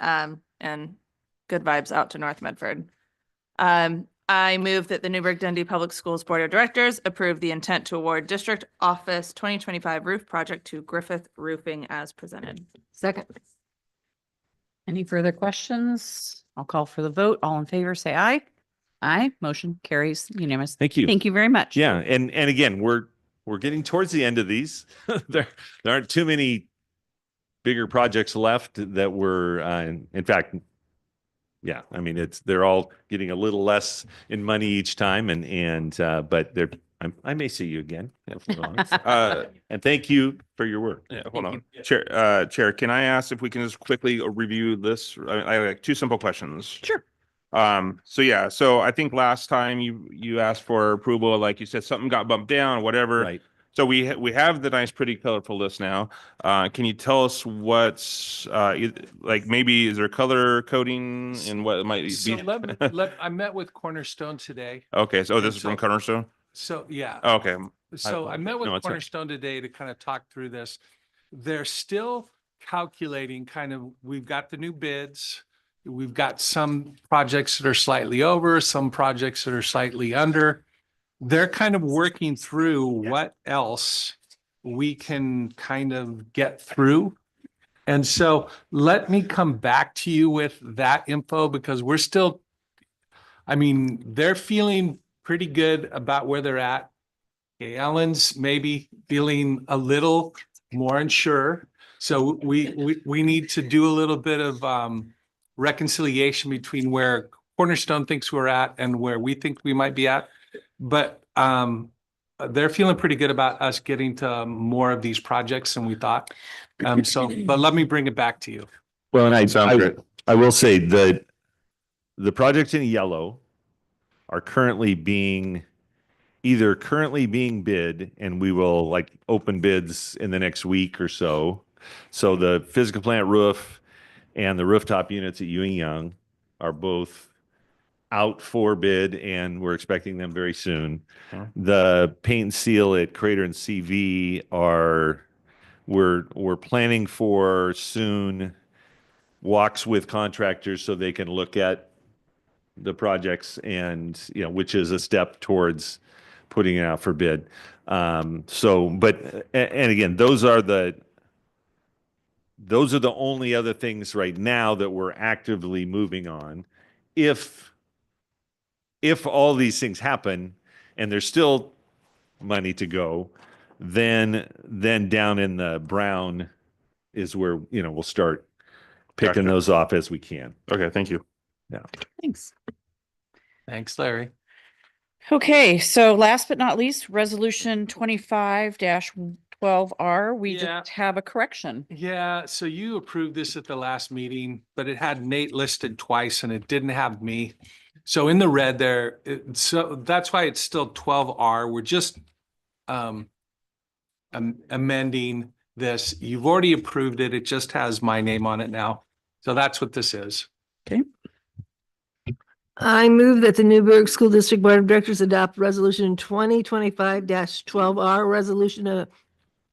and good vibes out to North Medford. I move that the Newburgh Dundee Public Schools Board of Directors approve the intent to award District Office 2025 roof project to Griffith Roofing as presented. Second. Any further questions? I'll call for the vote. All in favor, say aye. Aye. Motion carries unanimous. Thank you. Thank you very much. Yeah, and again, we're getting towards the end of these. There aren't too many bigger projects left that were, in fact, yeah, they're all getting a little less in money each time, but I may see you again. And thank you for your work. Yeah, hold on. Chair, can I ask if we can just quickly review this? I like two simple questions. Sure. So I think last time you asked for approval, like you said, something got bumped down, whatever. Right. So we have the nice, pretty colorful list now. Can you tell us what's maybe is there color coding and what it might So be? I met with Cornerstone today. Okay, so this is from Cornerstone? So, yeah. Okay. So I met with No, it's fine. Cornerstone today to kind of talk through this. They're still calculating we've got the new bids. We've got some projects that are slightly over, some projects that are slightly under. They're kind of working through what else we can kind of get through. And so let me come back to you with that info because we're still, they're feeling pretty good about where they're at. Okay, Ellen's maybe feeling a little more unsure. So we need to do a little bit of reconciliation between where Cornerstone thinks we're at and where we think we might be at. But they're feeling pretty good about us getting to more of these projects than we thought. But let me bring it back to you. Well, and Sounds great. I will say that the projects in yellow are currently being bid, and we will like open bids in the next week or so. So the physical plant roof and the rooftop units at Ewing Young are both out for bid, and we're expecting them very soon. Okay. The paint and seal at Crater and CV we're planning for soon walks with contractors so they can look at the projects, and which is a step towards putting it out for bid. And again, those are the only other things right now that we're actively moving on. If all these things happen and there's still money to go, then down in the brown is where we'll start picking Gotcha. those off as we can. Okay, thank you. Thanks. Thanks, Larry. Okay, so last but not least, resolution 25-12R, we Yeah. just have a correction. Yeah, so you approved this at the last meeting, but it had Nate listed twice and it didn't have me. So in the red there, so that's why it's still 12R. We're just amending this. You've already approved it. It just has my name on it now. So that's what this is. I move that the Newburgh School District Board of Directors adopt resolution 2025-12R, resolution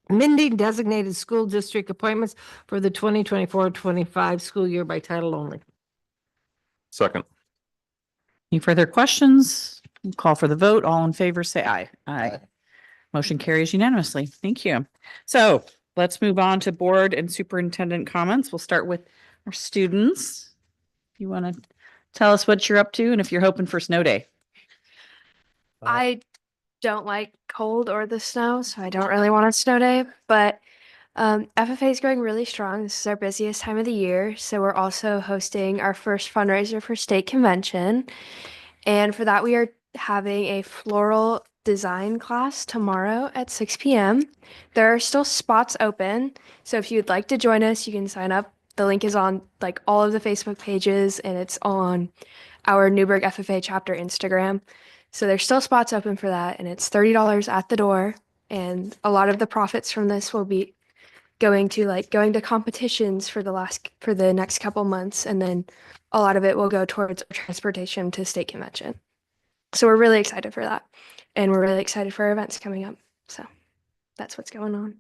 amending designated school district appointments for the 2024-25 school year by title only. Second. Any further questions? Call for the vote. All in favor, say aye. Aye. Motion carries unanimously. Thank you. So let's move on to board and superintendent comments. We'll start with our students. If you want to tell us what you're up to and if you're hoping for snow day. I don't like cold or the snow, so I don't really want a snow day, but FFA is going really strong. This is our busiest time of the year, so we're also hosting our first fundraiser for state convention. And for that, we are having a floral design class tomorrow at 6 p.m. There are still spots open, so if you'd like to join us, you can sign up. The link is on like all of the Facebook pages, and it's on our Newburgh FFA chapter Instagram. So there's still spots open for that, and it's $30 at the door. And a lot of the profits from this will be going to competitions for the next couple months, and then a lot of it will go towards transportation to state convention. So we're really excited for that, and we're really excited for our events coming up. So that's what's going on.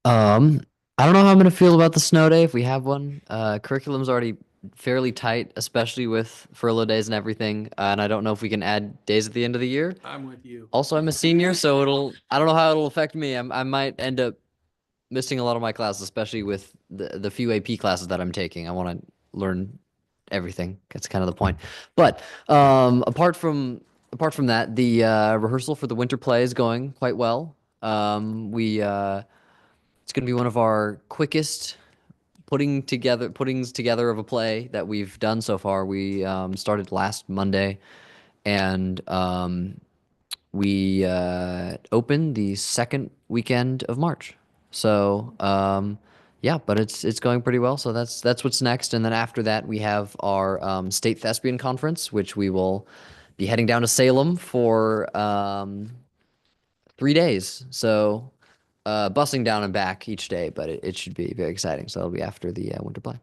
I don't know how I'm gonna feel about the snow day if we have one. Curriculum's already fairly tight, especially with furlough days and everything. And I don't know if we can add days at the end of the year. I'm with you. Also, I'm a senior, so I don't know how it'll affect me. I might end up missing a lot of my classes, especially with the few AP classes that I'm taking. I want to learn everything. That's kind of the point. But apart from that, the rehearsal for the winter play is going quite well. It's going to be one of our quickest puttings together of a play that we've done so far. We started last Monday, and we opened the second weekend of March. So yeah, but it's going pretty well. So that's what's next. And then after that, we have our state thespian conference, which we will be heading down to Salem for 3 days. So busing down and back each day, but it should be very exciting. So it'll be after the winter play.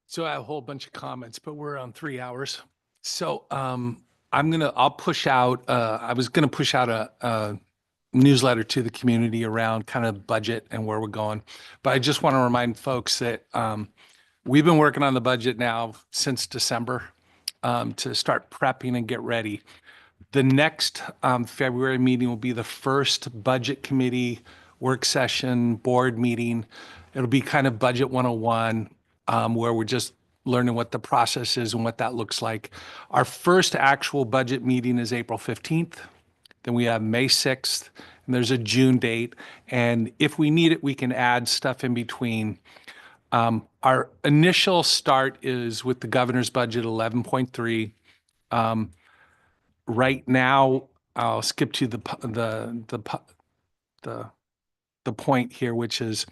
So I have a whole bunch of comments, but we're on 3 hours. So I'll push out, I was gonna push out a newsletter to the community around kind of budget and where we're going. But I just want to remind folks that we've been working on the budget now since December to start prepping and get ready. The next February meeting will be the first budget committee work session board meeting. It'll be kind of budget 101, where we're just learning what the process is and what that looks like. Our first actual budget meeting is April 15th. Then we have May 6th, and there's a June date. And if we need it, we can add stuff in between. Our initial start is with the governor's budget, 11.3. Right now, I'll skip to the the point here, which is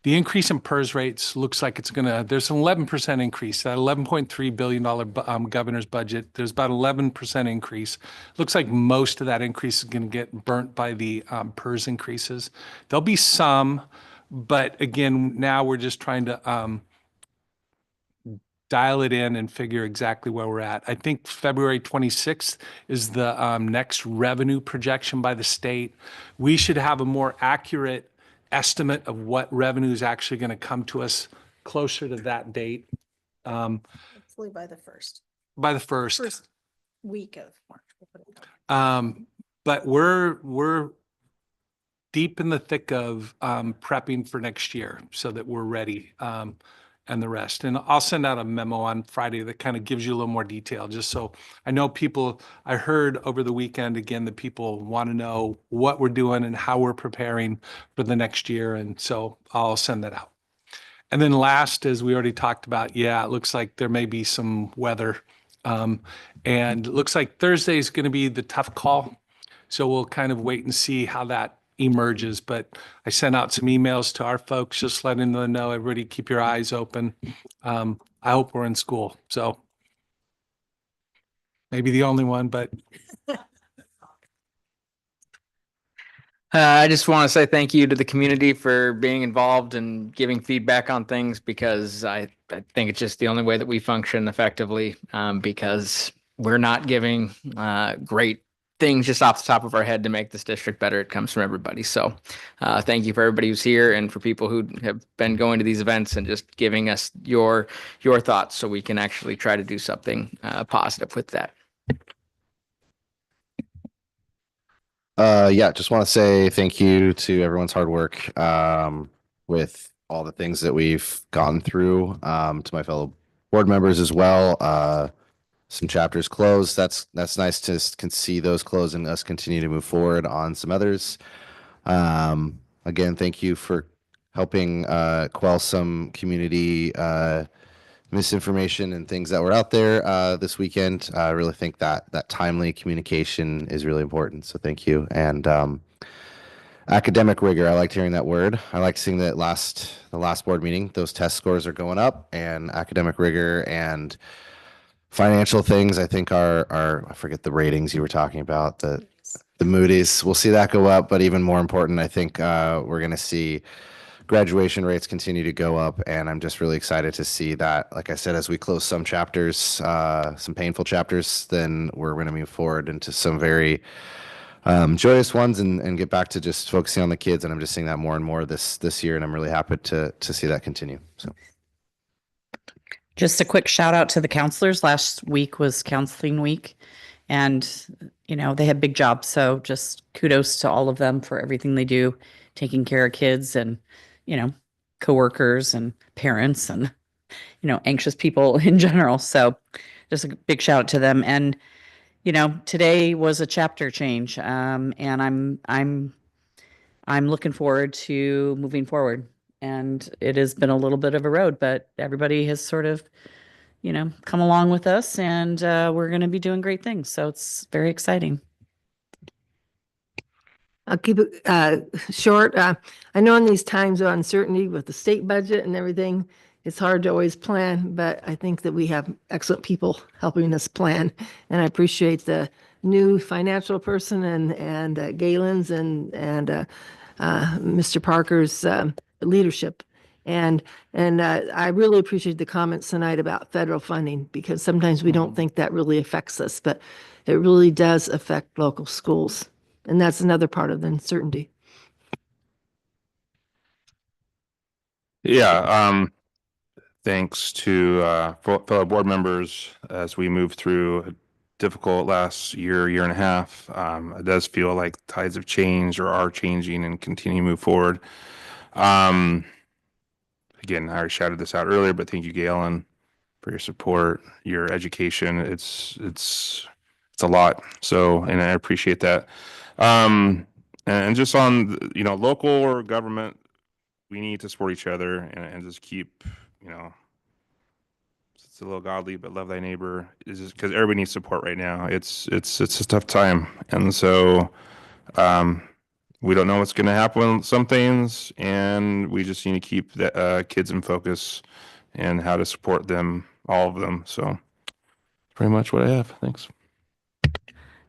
the increase in PERS rates looks like there's an 11% increase. That $11.3 billion governor's budget, there's about 11% increase. Looks like most of that increase is going to get burnt by the PERS increases. There'll be some, but again, now we're just trying to dial it in and figure exactly where we're at. I think February 26th is the next revenue projection by the state. We should have a more accurate estimate of what revenue is actually going to come to us closer to that date. Hopefully by the first week of March. But we're deep in the thick of prepping for next year so that we're ready, and the rest. And I'll send out a memo on Friday that kind of gives you a little more detail, just so I know I heard over the weekend again that people want to know what we're doing and how we're preparing for the next year. And so I'll send that out. And then last, as we already talked about, it looks like there may be some weather. And it looks like Thursday is going to be the tough call. So we'll kind of wait and see how that emerges. But I sent out some emails to our folks, just letting them know, everybody keep your eyes open. I hope we're in school. So maybe the only one, but I just want to say thank you to the community for being involved and giving feedback on things, because I think it's just the only way that we function effectively, because we're not giving great things just off the top of our head to make this district better. It comes from everybody. So thank you for everybody who's here and for people who have been going to these events and just giving us your thoughts so we can actually try to do something positive with that. Just want to say thank you to everyone's hard work with all the things that we've gone through, to my fellow board members as well. Some chapters closed. That's nice to can see those close and us continue to move forward on some others. Again, thank you for helping quell some community misinformation and things that were out there this weekend. I really think that timely communication is really important. So thank you. And academic rigor, I liked hearing that word. I liked seeing that the last board meeting, those test scores are going up, and academic rigor and financial things, I think are I forget the ratings you were talking about, the Moody's. We'll see that go up, but even more important, I think we're going to see graduation rates continue to go up, and I'm just really excited to see that. Like I said, as we close some chapters, some painful chapters, then we're going to move forward into some very joyous ones and get back to just focusing on the kids. And I'm just seeing that more and more this year, and I'm really happy to see that continue. So. Just a quick shout out to the counselors. Last week was counseling week, and they had big jobs. So just kudos to all of them for everything they do, taking care of kids and coworkers and parents and anxious people in general. So just a big shout out to them. And today was a chapter change, and I'm looking forward to moving forward. And it has been a little bit of a road, but everybody has sort of, come along with us, and we're going to be doing great things. So it's very exciting. I'll keep it short. I know in these times of uncertainty with the state budget and everything, it's hard to always plan, but I think that we have excellent people helping us plan. And I appreciate the new financial person and Galen's and Mr. Parker's leadership. And I really appreciate the comments tonight about federal funding, because sometimes we don't think that really affects us, but it really does affect local schools. And that's another part of the uncertainty. Yeah. Thanks to fellow board members as we move through a difficult last year and a half. It does feel like tides have changed or are changing and continue to move forward. Again, I already shouted this out earlier, but thank you, Galen, for your support, your education. It's a lot. So, and I appreciate that. And just on, local government, we need to support each other and just keep, it's a little godly, but love thy neighbor, is just because everybody needs support right now. It's a tough time. And so, we don't know what's going to happen with some things, and we just need to keep the kids in focus and how to support them, all of them. So pretty much what I have. Thanks.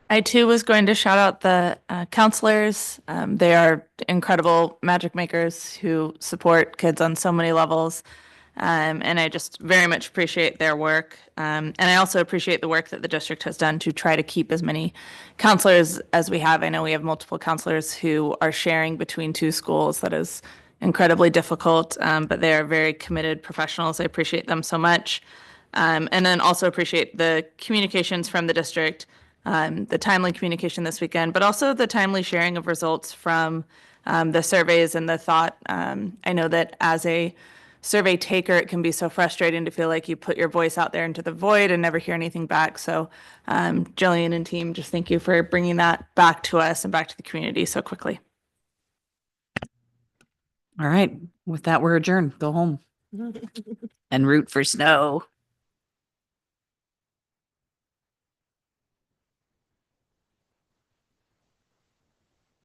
I too was going to shout out the counselors. They are incredible magic makers who support kids on so many levels. And I just very much appreciate their work. And I also appreciate the work that the district has done to try to keep as many counselors as we have. I know we have multiple counselors who are sharing between two schools. That is incredibly difficult, but they are very committed professionals. I appreciate them so much. And then also appreciate the communications from the district, the timely communication this weekend, but also the timely sharing of results from the surveys and the thought. I know that as a survey taker, it can be so frustrating to feel like you put your voice out there into the void and never hear anything back. So Jillian and team, just thank you for bringing that back to us and back to the community so quickly. All right. With that, we're adjourned. Go home and root for snow.